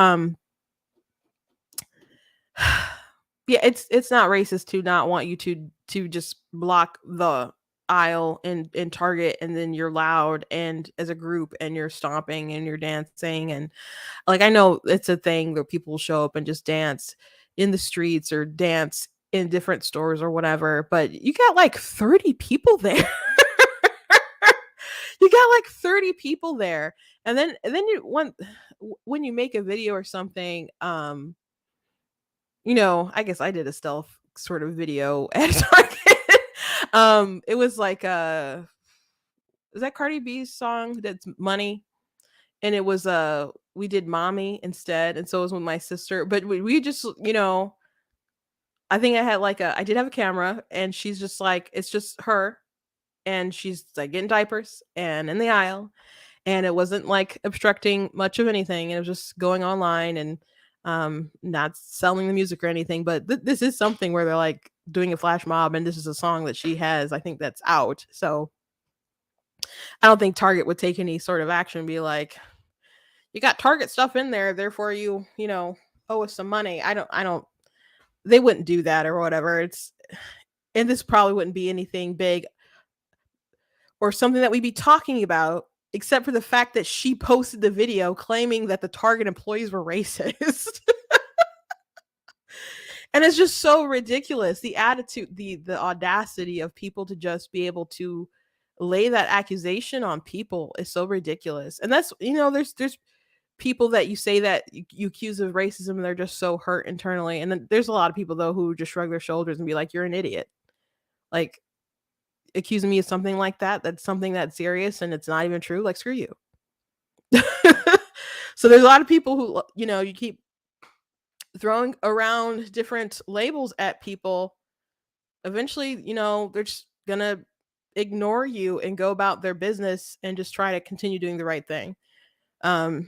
yeah, it's not racist to not want you to just block the aisle in Target, and then you're loud and as a group and you're stomping and you're dancing, and like I know it's a thing where people show up and just dance in the streets or dance in different stores or whatever, but you got like 30 people there. You got like 30 people there. And then when you make a video or something, I guess I did a stealth sort of video at Target. It was like is that Cardi B's song that's Money? And it was we did Mommy instead, and so it was with my sister. But we just, I think I did have a camera, and she's just like, it's just her, and she's like getting diapers and in the aisle, and it wasn't like obstructing much of anything. It was just going online and not selling the music or anything. But this is something where they're like doing a flash mob, and this is a song that she has, I think, that's out. So I don't think Target would take any sort of action and be like, you got Target stuff in there, therefore you owe us some money. I don't they wouldn't do that or whatever. And this probably wouldn't be anything big or something that we'd be talking about, except for the fact that she posted the video claiming that the Target employees were racist. And it's just so ridiculous. The attitude, the audacity of people to just be able to lay that accusation on people is so ridiculous. And that's, there's people that you say that you accuse of racism and they're just so hurt internally. And then there's a lot of people though who just shrug their shoulders and be like, you're an idiot. Like, accusing me of something like that's something that's serious and it's not even true. Like, screw you. So there's a lot of people who, you keep throwing around different labels at people. Eventually, they're just gonna ignore you and go about their business and just try to continue doing the right thing. The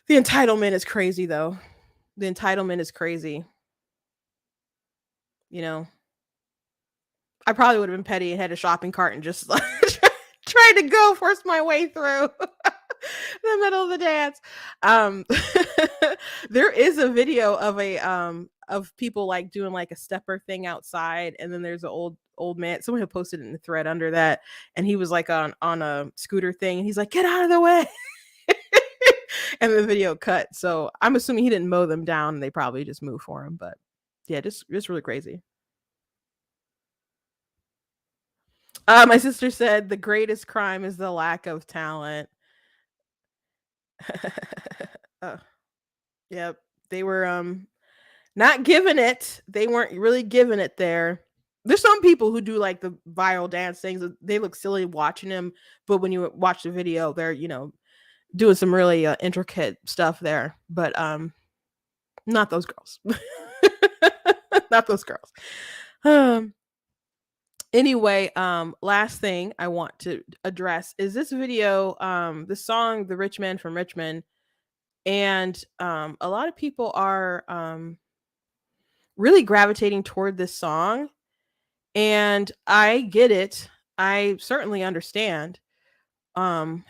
entitlement is crazy though. The entitlement is crazy. I probably would have been petty and had a shopping cart and just like tried to force my way through the middle of the dance. There is a video of people like doing like a stepper thing outside, and then there's an old man. Someone who posted it in the thread under that, and he was like on a scooter thing, and he's like, "Get out of the way!" And the video cut. So I'm assuming he didn't mow them down, and they probably just moved for him. But yeah, just really crazy. My sister said the greatest crime is the lack of talent. Yep, they were not giving it. They weren't really giving it there. There's some people who do like the viral dance things. They look silly watching them, but when you watch the video, they're doing some really intricate stuff there. But not those girls. Not those girls. Anyway, last thing I want to address is this video, the song The Rich Man from Richmond. And a lot of people are really gravitating toward this song. And I get it. I certainly understand. And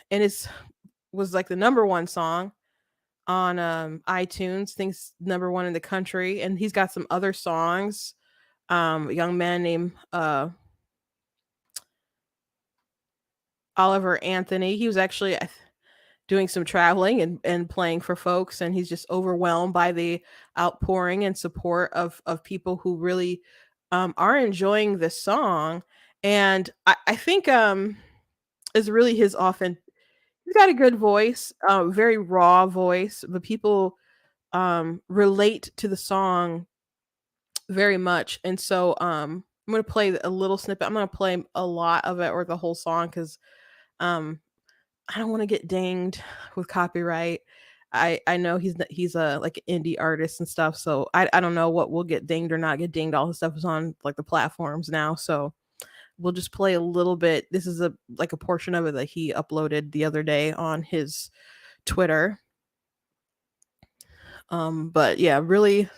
was like the number one song on iTunes, thinks number one in the country. And he's got some other songs. A young man named Oliver Anthony. He was actually doing some traveling and playing for folks, and he's just overwhelmed by the outpouring and support of people who really are enjoying this song. And I think is really his often. He's got a good voice, very raw voice, but people relate to the song very much. And so I'm gonna play a little snippet. I'm gonna play a lot of it or the whole song because um I don't want to get dinged with copyright. I know he's a like indie artist and stuff, so I don't know what will get dinged or not get dinged. All his stuff is on like the platforms now, so we'll just play a little bit. This is a like a portion of it that he uploaded the other day on his Twitter. But yeah, really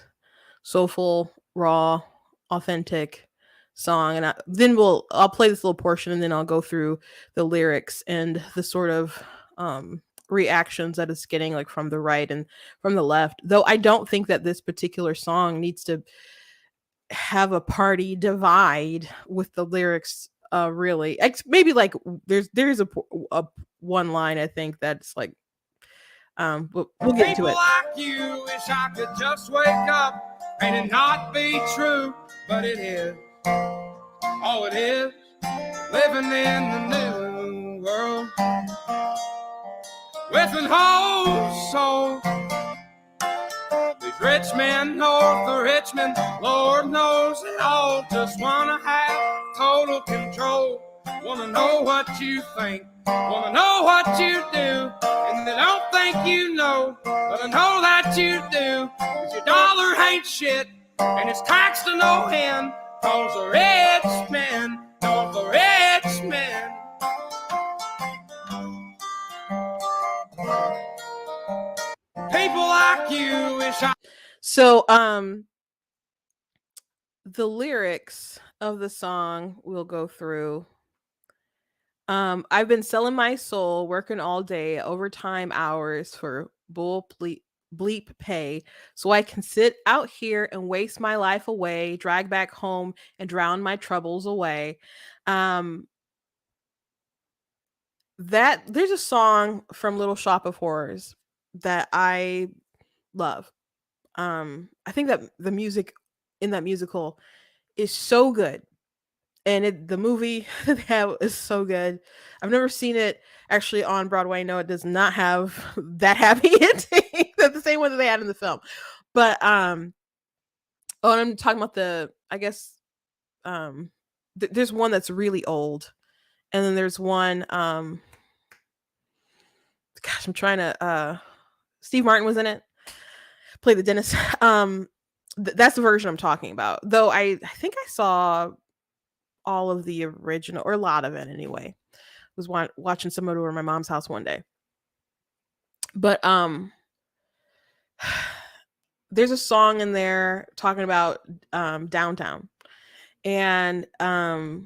soulful, raw, authentic song. And then I'll play this little portion and then I'll go through the lyrics and the sort of reactions that it's getting like from the right and from the left. Though I don't think that this particular song needs to have a party divide with the lyrics really. Maybe like there's a one line I think that's like but we'll get into it. People like you wish I could just wake up and it not be true, but it is. Oh, it is. Living in the new world with an whole soul. These rich men north of Richmond, Lord knows they all just wanna have total control. Wanna know what you think, wanna know what you do, and they don't think you know, but I know that you do. 'Cause your dollar ain't shit, and it's taxed to no end. 'Cause the rich men, know the rich men. People like you wish I. So the lyrics of the song we'll go through. I've been selling my soul, working all day, overtime hours for bleep pay, so I can sit out here and waste my life away, drag back home and drown my troubles away. That there's a song from Little Shop of Horrors that I love. I think that the music in that musical is so good. And the movie that they have is so good. I've never seen it actually on Broadway. No, it does not have that happy ending. That's the same one that they had in the film. But and I'm talking about there's one that's really old. And then there's one I'm trying to Steve Martin was in it. Play the dentist. That's the version I'm talking about. Though I think I saw all of the original, or a lot of it anyway. Was watching some of it over at my mom's house one day. But there's a song in there talking about downtown, and the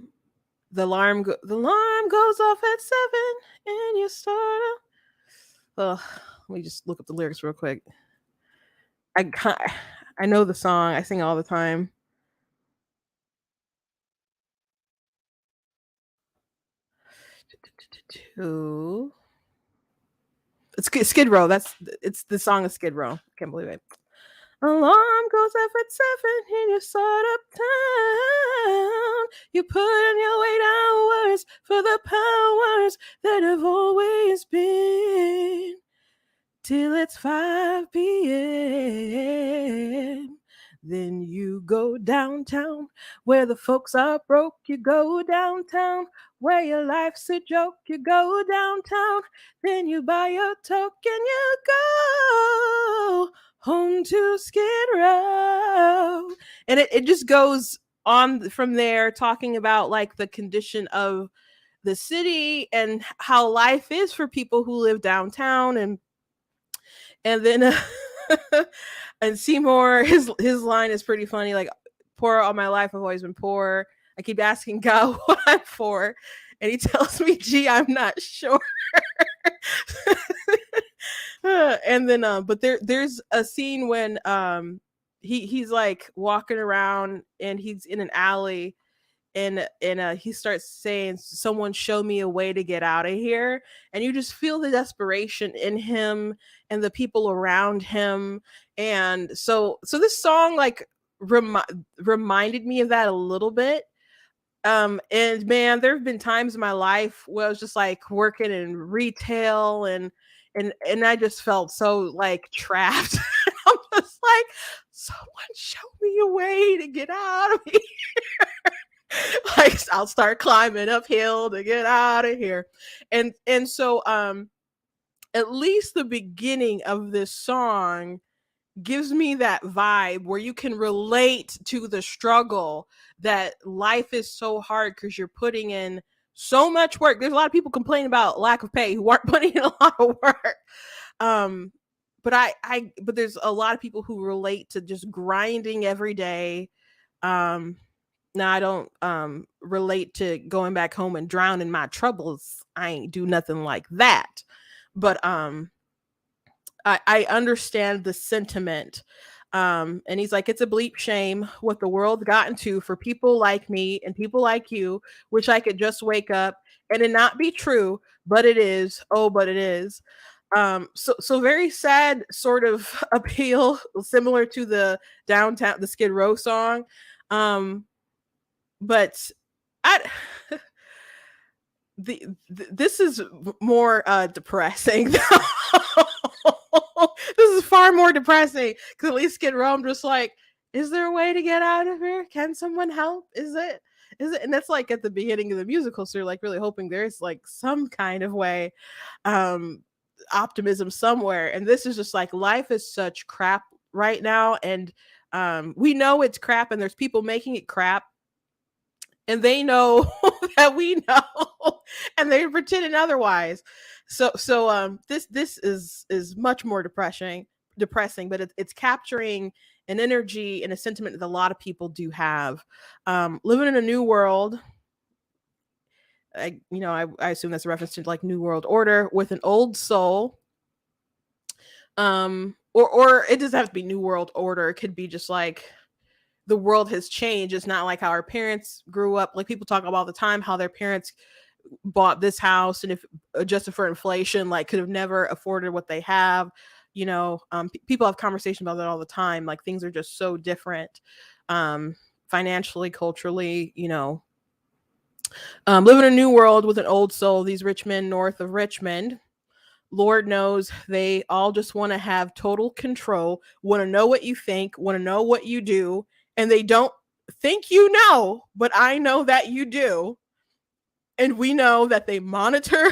alarm goes off at 7, and you start. Let me just look up the lyrics real quick. I know the song. I sing it all the time. It's Skid Row. It's the song of Skid Row. Can't believe it. Alarm goes off at 7 and you start uptown. You put in your 8 hours for the powers that have always been. Till it's 5 p.m. Then you go downtown where the folks are broke. You go downtown where your life's a joke. You go downtown, then you buy your token. You go home to Skid Row. And it just goes on from there, talking about like the condition of the city and how life is for people who live downtown. And then and Seymour, his line is pretty funny. Like, poor all my life, I've always been poor. I keep asking God what I'm for, and he tells me, "Gee, I'm not sure." And then, but there's a scene when he's like walking around and he's in an alley. And he starts saying, "Someone show me a way to get out of here." And you just feel the desperation in him and the people around him. And so this song like reminded me of that a little bit. And man, there have been times in my life where I was just like working in retail and I just felt so like trapped. I'm like, someone show me a way to get out of here. Like, I'll start climbing uphill to get out of here. And so at least the beginning of this song gives me that vibe where you can relate to the struggle, that life is so hard because you're putting in so much work. There's a lot of people complaining about lack of pay who aren't putting in a lot of work. But there's a lot of people who relate to just grinding every day. Now I don't relate to going back home and drowning my troubles. I ain't do nothing like that. But I understand the sentiment. And he's like, it's a bleep shame what the world's gotten to for people like me and people like you, which I could just wake up and it not be true, but it is. Oh, but it is. So very sad sort of appeal, similar to the Skid Row song. But this is more depressing. This is far more depressing because at least Skid Row, I'm just like, is there a way to get out of here? Can someone help? Is it? And that's like at the beginning of the musical, so you're like really hoping there's like some kind of way, optimism somewhere. And this is just like, life is such crap right now, and we know it's crap, and there's people making it crap, and they know that we know, and they're pretending otherwise. So this is much more depressing, but it's capturing an energy and a sentiment that a lot of people do have. Living in a new world. I assume that's a reference to like New World Order with an old soul. Or it doesn't have to be New World Order. It could be just like the world has changed. It's not like how our parents grew up. Like people talk about all the time how their parents bought this house, and if adjusted for inflation, like could have never afforded what they have. People have conversations about that all the time. Like things are just so different, financially, culturally. Live in a new world with an old soul. These rich men north of Richmond, Lord knows they all just want to have total control, want to know what you think, want to know what you do, and they don't think but I know that you do. And we know that they monitor,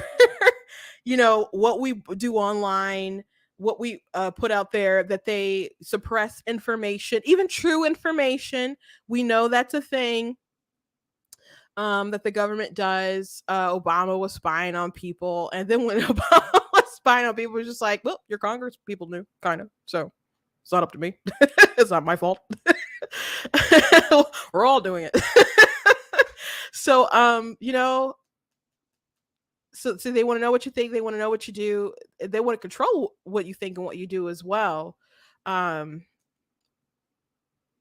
what we do online, what we put out there, that they suppress information, even true information. We know that's a thing that the government does. Obama was spying on people. And then when Obama was spying on people, it was just like, well, your Congress people knew, kind of. So it's not up to me. It's not my fault. We're all doing it. So, so they want to know what you think. They want to know what you do. They want to control what you think and what you do as well. And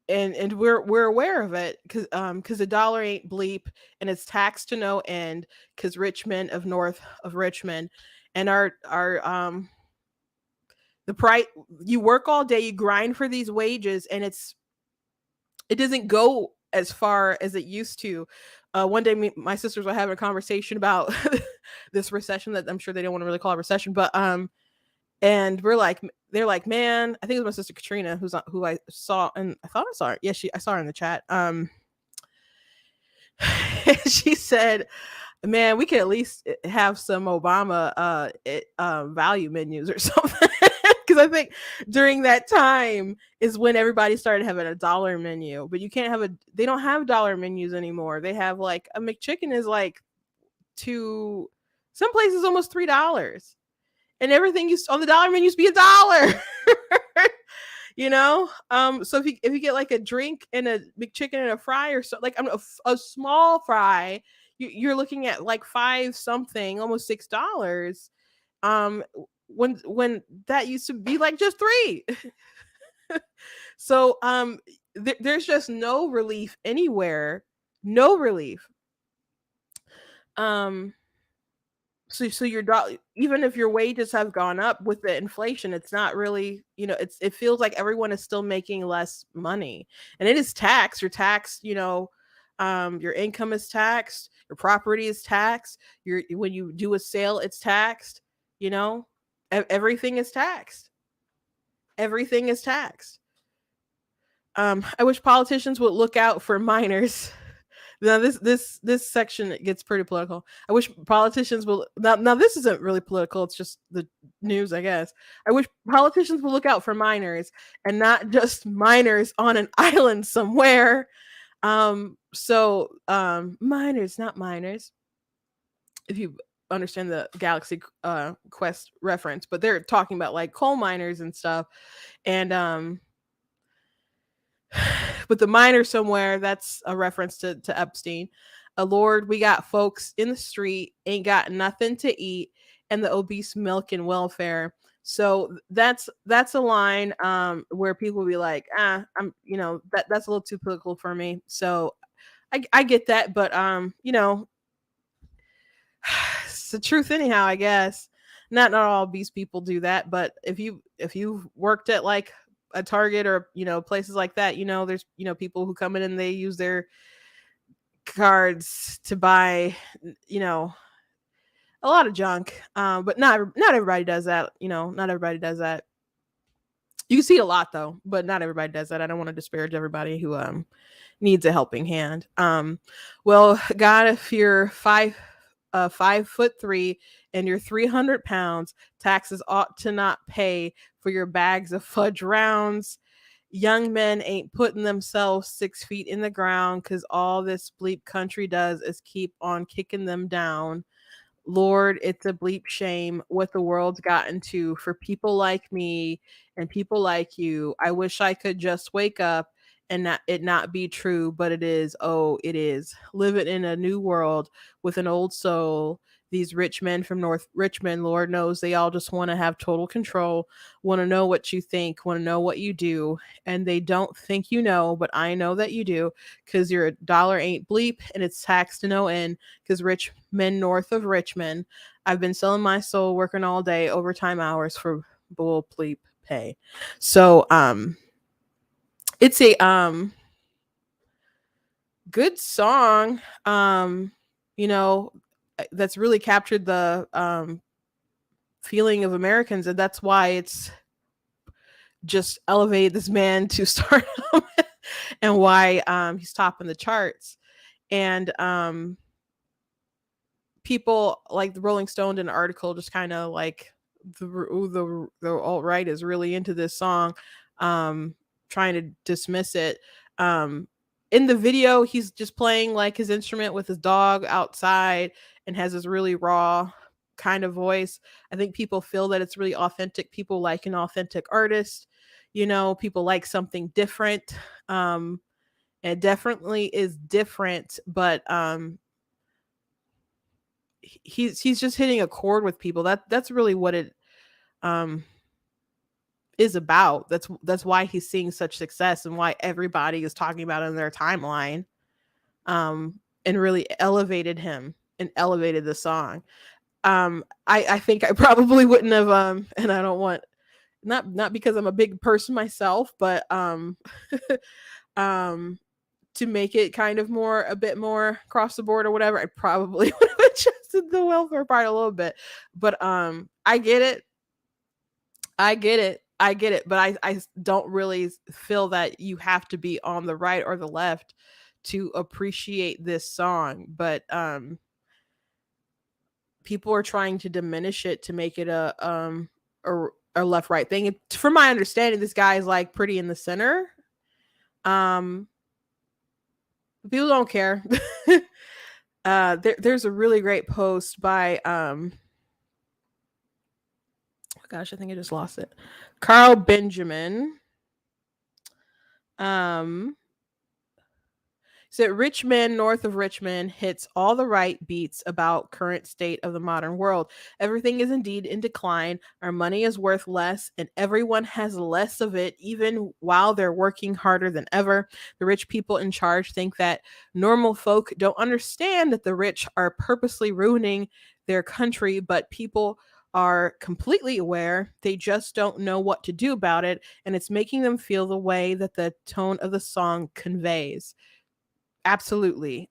we're aware of it because the dollar ain't bleep, and it's taxed to no end because rich men of north of Richmond, and our the price, you work all day, you grind for these wages, and it doesn't go as far as it used to. One day, my sisters were having a conversation about this recession that I'm sure they don't want to really call a recession, but and they're like, man, I think it was my sister Katrina who I saw, and I thought I saw her. Yeah, I saw her in the chat. She said, man, we could at least have some Obama value menus or something. Because I think during that time is when everybody started having a dollar menu, but you can't they don't have dollar menus anymore. They have like a McChicken is like some places almost $3, and everything on the dollar menu used to be $1. So if you get like a drink and a McChicken and a fry or so, like a small fry, you're looking at like $5 something, almost $6. When that used to be like just $3. So there's just no relief anywhere. No relief. So your even if your wages have gone up with the inflation, it's not really, it feels like everyone is still making less money, and it is taxed. You're taxed, your income is taxed, your property is taxed, when you do a sale, it's taxed, everything is taxed. Everything is taxed. I wish politicians would look out for minors. Now this section gets pretty political. I wish politicians will now this isn't really political, it's just the news, I guess. I wish politicians will look out for minors and not just minors on an island somewhere. Minors, not minors. If you understand the Galaxy Quest reference, but they're talking about like coal miners and stuff. And but the miner somewhere, that's a reference to Epstein. Lord, we got folks in the street, ain't got nothing to eat, and the obese milk and welfare. So that's a line where people will be like, I'm that's a little too political for me. So I get that, but it's the truth anyhow, I guess. Not all obese people do that, but if you've worked at like a Target or places like that, there's people who come in and they use their cards to buy a lot of junk, but not everybody does that. Not everybody does that. You can see it a lot though, but not everybody does that. I don't want to disparage everybody who needs a helping hand. Well, God, if you're 5'3" and you're 300 pounds, taxes ought to not pay for your bags of fudge rounds. Young men ain't putting themselves 6 feet in the ground because all this bleep country does is keep on kicking them down. Lord, it's a bleep shame what the world's gotten to for people like me and people like you. I wish I could just wake up and not be true, but it is. Oh, it is. Living in a new world with an old soul. These rich men from North Richmond, Lord knows they all just want to have total control, want to know what you think, want to know what you do. And they don't think you know, but I know that you do because your dollar ain't bleep and it's taxed to no end because rich men north of Richmond. I've been selling my soul, working all day, overtime hours for bull bleep pay. So, it's a good song. That's really captured the feeling of Americans, and that's why it's just elevated this man to stardom and why he's topping the charts. And people like the Rolling Stone did an article just kind of like the alt-right is really into this song, trying to dismiss it. In the video, he's just playing like his instrument with his dog outside and has this really raw kind of voice. I think people feel that it's really authentic. People like an authentic artist. People like something different. It definitely is different, but he's just hitting a chord with people. That's really what it is about. That's why he's seeing such success and why everybody is talking about it in their timeline, and really elevated him and elevated the song. I think I probably wouldn't have and I don't want, not because I'm a big person myself, but to make it kind of a bit more across the board or whatever, I probably would have adjusted the welfare part a little bit. But I get it, but I don't really feel that you have to be on the right or the left to appreciate this song. But people are trying to diminish it to make it a left right thing. From my understanding, this guy is like pretty in the center. People don't care. There's a really great post by gosh, I think I just lost it. Carl Benjamin. Said Richmond, north of Richmond, hits all the right beats about current state of the modern world. Everything is indeed in decline. Our money is worth less, and everyone has less of it, even while they're working harder than ever. The rich people in charge think that normal folk don't understand that the rich are purposely ruining their country, but people are completely aware. They just don't know what to do about it, and it's making them feel the way that the tone of the song conveys. Absolutely.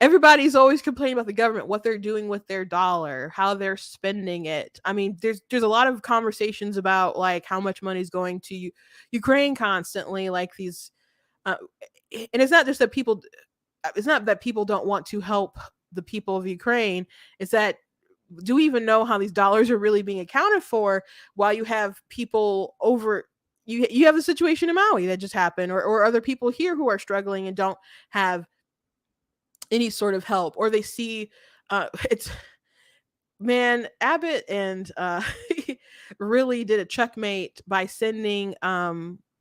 everybody's always complaining about the government, what they're doing with their dollar, how they're spending it. I mean, there's a lot of conversations about like how much money is going to Ukraine constantly, like these, uh, and it's not just that people, it's not that people don't want to help the people of Ukraine. It's that, do we even know how these dollars are really being accounted for while you have people over, you have the situation in Maui that just happened, or other people here who are struggling and don't have any sort of help, or they see it's, man, Abbott and really did a checkmate by sending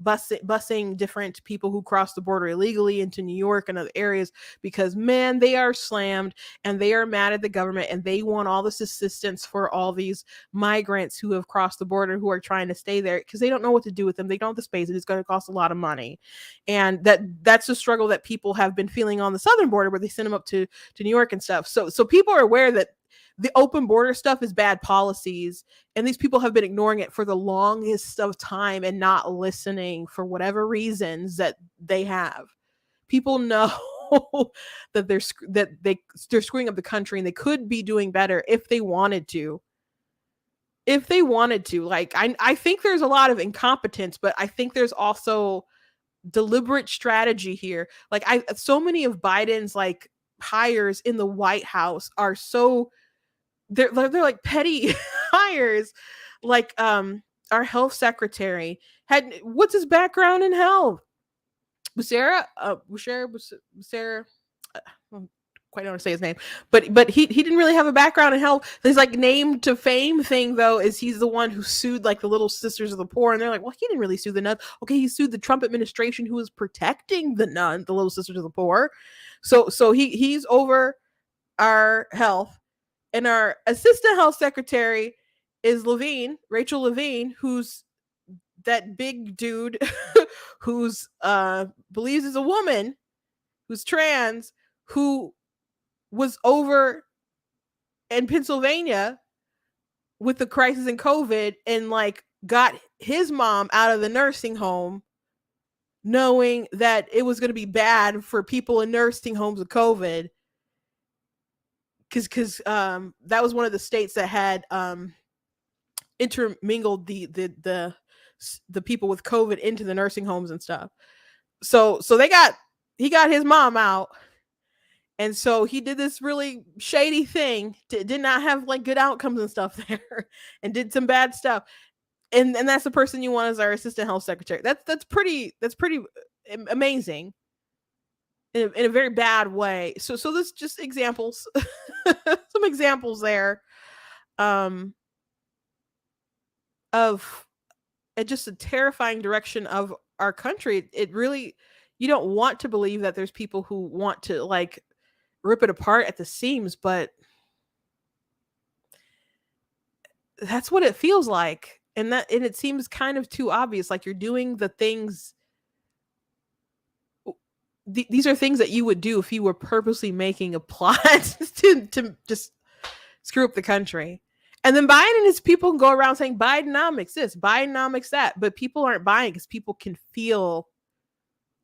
busing different people who cross the border illegally into New York and other areas, because man, they are slammed and they are mad at the government and they want all this assistance for all these migrants who have crossed the border, who are trying to stay there because they don't know what to do with them. They don't have the space, and it's going to cost a lot of money. And that's a struggle that people have been feeling on the southern border, where they send them up to New York and stuff. So people are aware that the open border stuff is bad policies, and these people have been ignoring it for the longest of time and not listening for whatever reasons that they have. People know that they're screwing up the country, and they could be doing better if they wanted to. Like, I think there's a lot of incompetence, but I think there's also deliberate strategy here. Like, so many of Biden's like hires in the White House are so, they're like petty hires. Like our health secretary what's his background in health? Sarah, I don't quite know how to say his name, but he didn't really have a background in health. His like name to fame thing though is he's the one who sued like the Little Sisters of the Poor, and they're like, well, he didn't really sue the nuns. Okay, he sued the Trump administration who was protecting the Little Sisters of the Poor. So he's over our health. And our assistant health secretary is Rachel Levine, who's that big dude who's believes is a woman, who's trans, who was over in Pennsylvania with the crisis in COVID and like got his mom out of the nursing home, knowing that it was going to be bad for people in nursing homes with COVID. Because that was one of the states that had intermingled the people with COVID into the nursing homes and stuff. So he got his mom out, and so he did this really shady thing. Did not have like good outcomes and stuff there, and did some bad stuff. And that's the person you want as our assistant health secretary. That's pretty amazing. In a very bad way. So this just examples, some examples there, of just a terrifying direction of our country. It really, you don't want to believe that there's people who want to like rip it apart at the seams, but that's what it feels like. And it seems kind of too obvious. Like you're doing the things. These are things that you would do if you were purposely making a plot to just screw up the country. And then Biden and his people can go around saying Bidenomics this, Bidenomics that, but people aren't buying because people can feel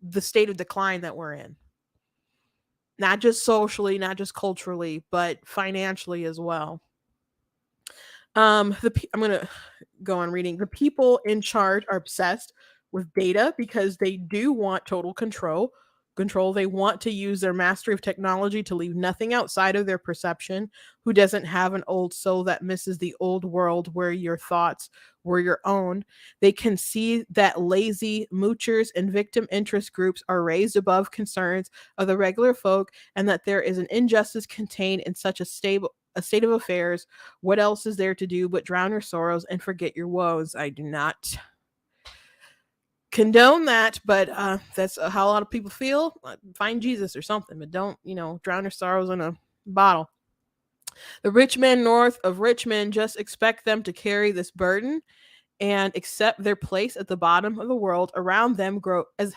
the state of decline that we're in. Not just socially, not just culturally, but financially as well. I'm going to go on reading. The people in charge are obsessed with data because they do want total control. They want to use their mastery of technology to leave nothing outside of their perception. Who doesn't have an old soul that misses the old world where your thoughts were your own? They can see that lazy moochers and victim interest groups are raised above concerns of the regular folk, and that there is an injustice contained in such a state of affairs. What else is there to do but drown your sorrows and forget your woes? I do not condone that, but that's how a lot of people feel. Find Jesus or something, but don't, drown your sorrows in a bottle. The rich men north of Richmond just expect them to carry this burden and accept their place at the bottom of the world around them as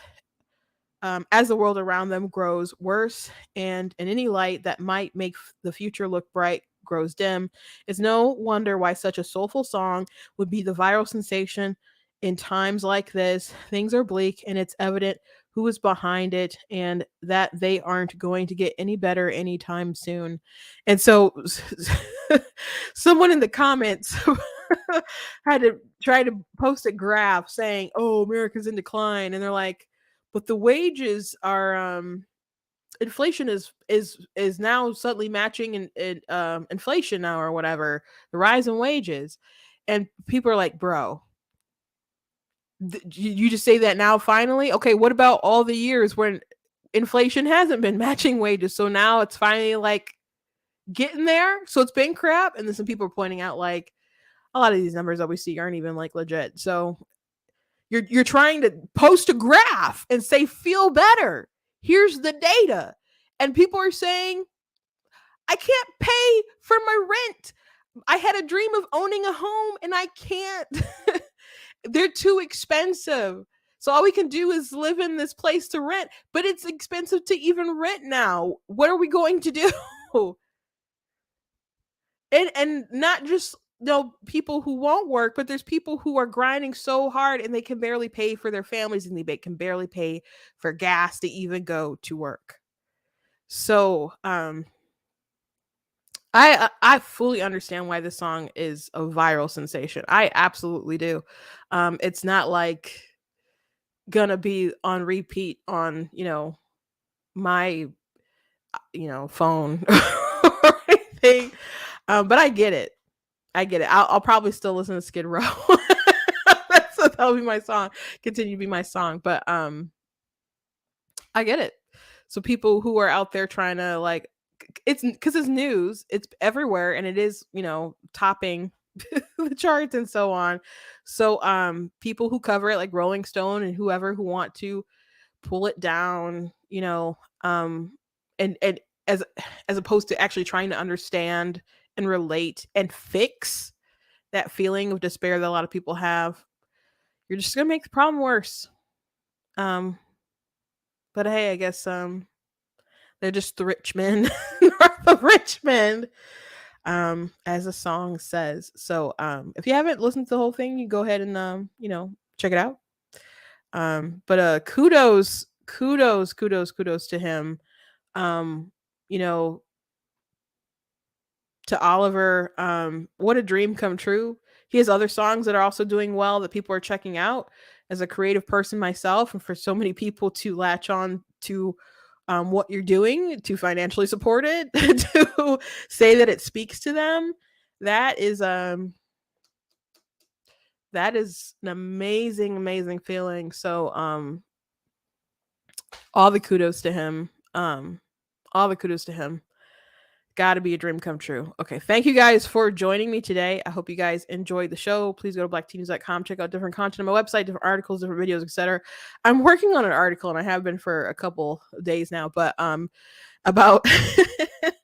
the world around them grows worse, and in any light that might make the future look bright grows dim. It's no wonder why such a soulful song would be the viral sensation. In times like this, things are bleak, and it's evident who is behind it, and that they aren't going to get any better anytime soon. And so someone in the comments had to try to post a graph saying, "Oh, America's in decline," and they're like, "But the wages are inflation is now suddenly matching inflation now or whatever, the rise in wages." And people are like, "Bro, you just say that now finally? Okay, what about all the years when inflation hasn't been matching wages? So now it's finally like getting there. So it's been crap." And then some people are pointing out like a lot of these numbers that we see aren't even like legit. So you're trying to post a graph and say feel better. Here's the data. And people are saying, "I can't pay for my rent. I had a dream of owning a home and I can't." They're too expensive. So all we can do is live in this place to rent, but it's expensive to even rent now. What are we going to do? And not just people who won't work, but there's people who are grinding so hard and they can barely pay for their families, and they can barely pay for gas to even go to work. So I fully understand why this song is a viral sensation. I absolutely do. It's not like gonna be on repeat on my phone or anything. But I get it. I'll probably still listen to Skid Row. That'll be my song. Continue to be my song. But I get it. So people who are out there trying to like, it's because it's news, it's everywhere, and it is topping the charts and so on. So people who cover it like Rolling Stone and whoever who want to pull it down, and as opposed to actually trying to understand and relate and fix that feeling of despair that a lot of people have, you're just gonna make the problem worse. But hey, I guess they're just the rich men north of Richmond, as the song says. So if you haven't listened to the whole thing, you go ahead and check it out. But kudos to him. To Oliver, what a dream come true. He has other songs that are also doing well that people are checking out. As a creative person myself, and for so many people to latch on to what you're doing, to financially support it, to say that it speaks to them, that is an amazing feeling. So all the kudos to him. Gotta be a dream come true. Okay, thank you guys for joining me today. I hope you guys enjoyed the show. Please go to blacktnews.com, check out different content on my website, different articles, different videos, etc. I'm working on an article, and I have been for a couple of days now, but about if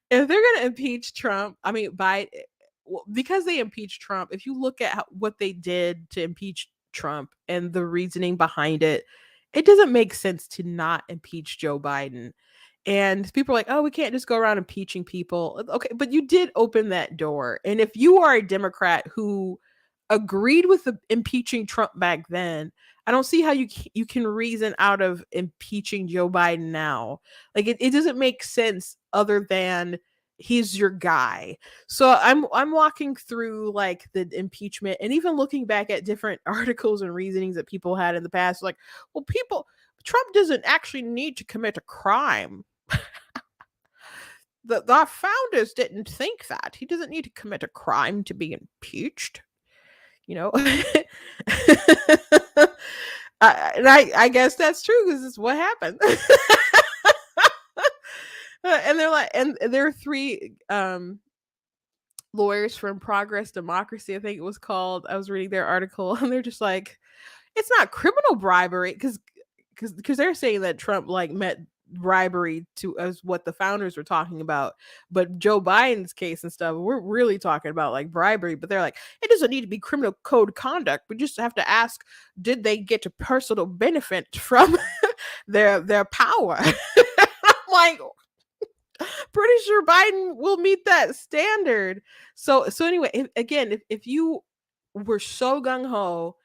they're gonna impeach Trump, because they impeached Trump, if you look at what they did to impeach Trump and the reasoning behind it, it doesn't make sense to not impeach Joe Biden. And people are like, "Oh, we can't just go around impeaching people." Okay, but you did open that door. And if you are a Democrat who agreed with the impeaching Trump back then, I don't see how you can reason out of impeaching Joe Biden now. Like it doesn't make sense other than he's your guy. So I'm walking through like the impeachment and even looking back at different articles and reasonings that people had in the past, like, well, Trump doesn't actually need to commit a crime. The founders didn't think that. He doesn't need to commit a crime to be impeached. And I guess that's true because it's what happened. And they're like, and there are three lawyers from Progress Democracy, I think it was called. I was reading their article, and they're just like, it's not criminal bribery because they're saying that Trump like met bribery to as what the founders were talking about, but Joe Biden's case and stuff, we're really talking about like bribery. But they're like, it doesn't need to be criminal code conduct. We just have to ask, did they get a personal benefit from their power? I'm like, pretty sure Biden will meet that standard. So anyway, if you were so gung-ho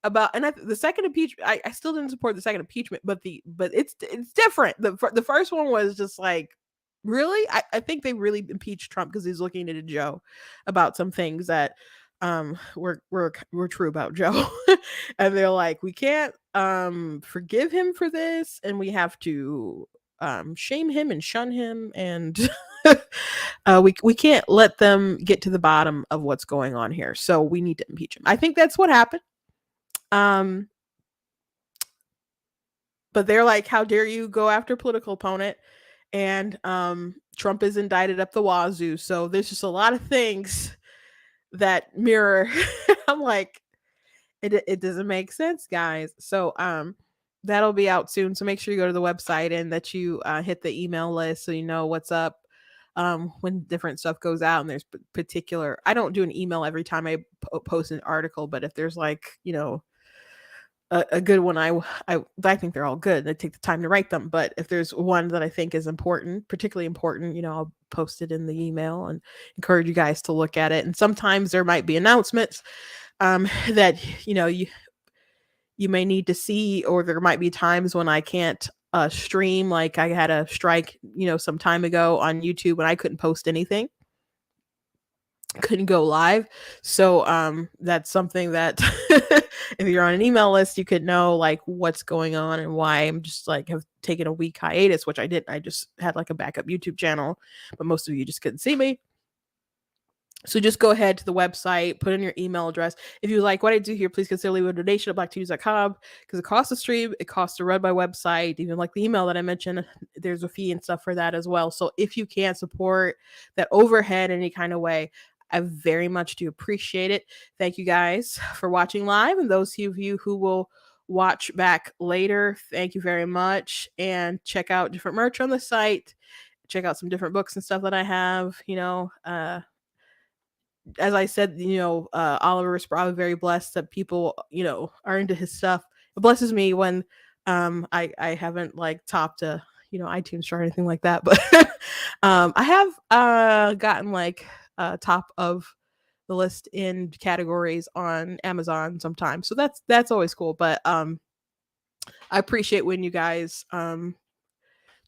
about, and the second impeachment, I still didn't support the second impeachment, but it's different. The first one was just like, really? I think they really impeached Trump because he's looking at Joe about some things that were true about Joe. And they're like, we can't forgive him for this, and we have to shame him and shun him, and we can't let them get to the bottom of what's going on here, so we need to impeach him. I think that's what happened. But they're like, how dare you go after a political opponent? And Trump is indicted up the wazoo. So there's just a lot of things that mirror. I'm like, it doesn't make sense, guys. So that'll be out soon. So make sure you go to the website and that you hit the email list so you know what's up when different stuff goes out. And there's particular, I don't do an email every time I post an article, but if there's like, you know, a good one, I think they're all good. I take the time to write them, but if there's one that I think is important, particularly important, you know, I'll post it in the email and encourage you guys to look at it. And sometimes there might be announcements that, you know, you may need to see, or there might be times when I can't stream. Like I had a strike, you know, some time ago on YouTube when I couldn't post anything. Couldn't go live. So that's something that if you're on an email list, you could know like what's going on and why I'm just like have taken a week hiatus, which I didn't. I just had like a backup YouTube channel, but most of you just couldn't see me. So just go ahead to the website, put in your email address. If you like what I do here, please consider leaving a donation at blacktnews.com because it costs to stream, it costs to run my website, even like the email that I mentioned, there's a fee and stuff for that as well. So if you can support that overhead in any kind of way, I very much do appreciate it. Thank you guys for watching live, and those of you who will watch back later, thank you very much. And check out different merch on the site. Check out some different books and stuff that I have. You know, as I said, you know, Oliver is probably very blessed that people, you know, are into his stuff. It blesses me when I haven't like topped a, you know, iTunes chart or anything like that, but I have gotten like top of the list in categories on Amazon sometimes. So that's always cool. But I appreciate when you guys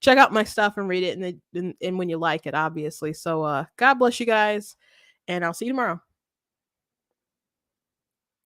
check out my stuff and read it and when you like it, obviously. So God bless you guys, and I'll see you tomorrow.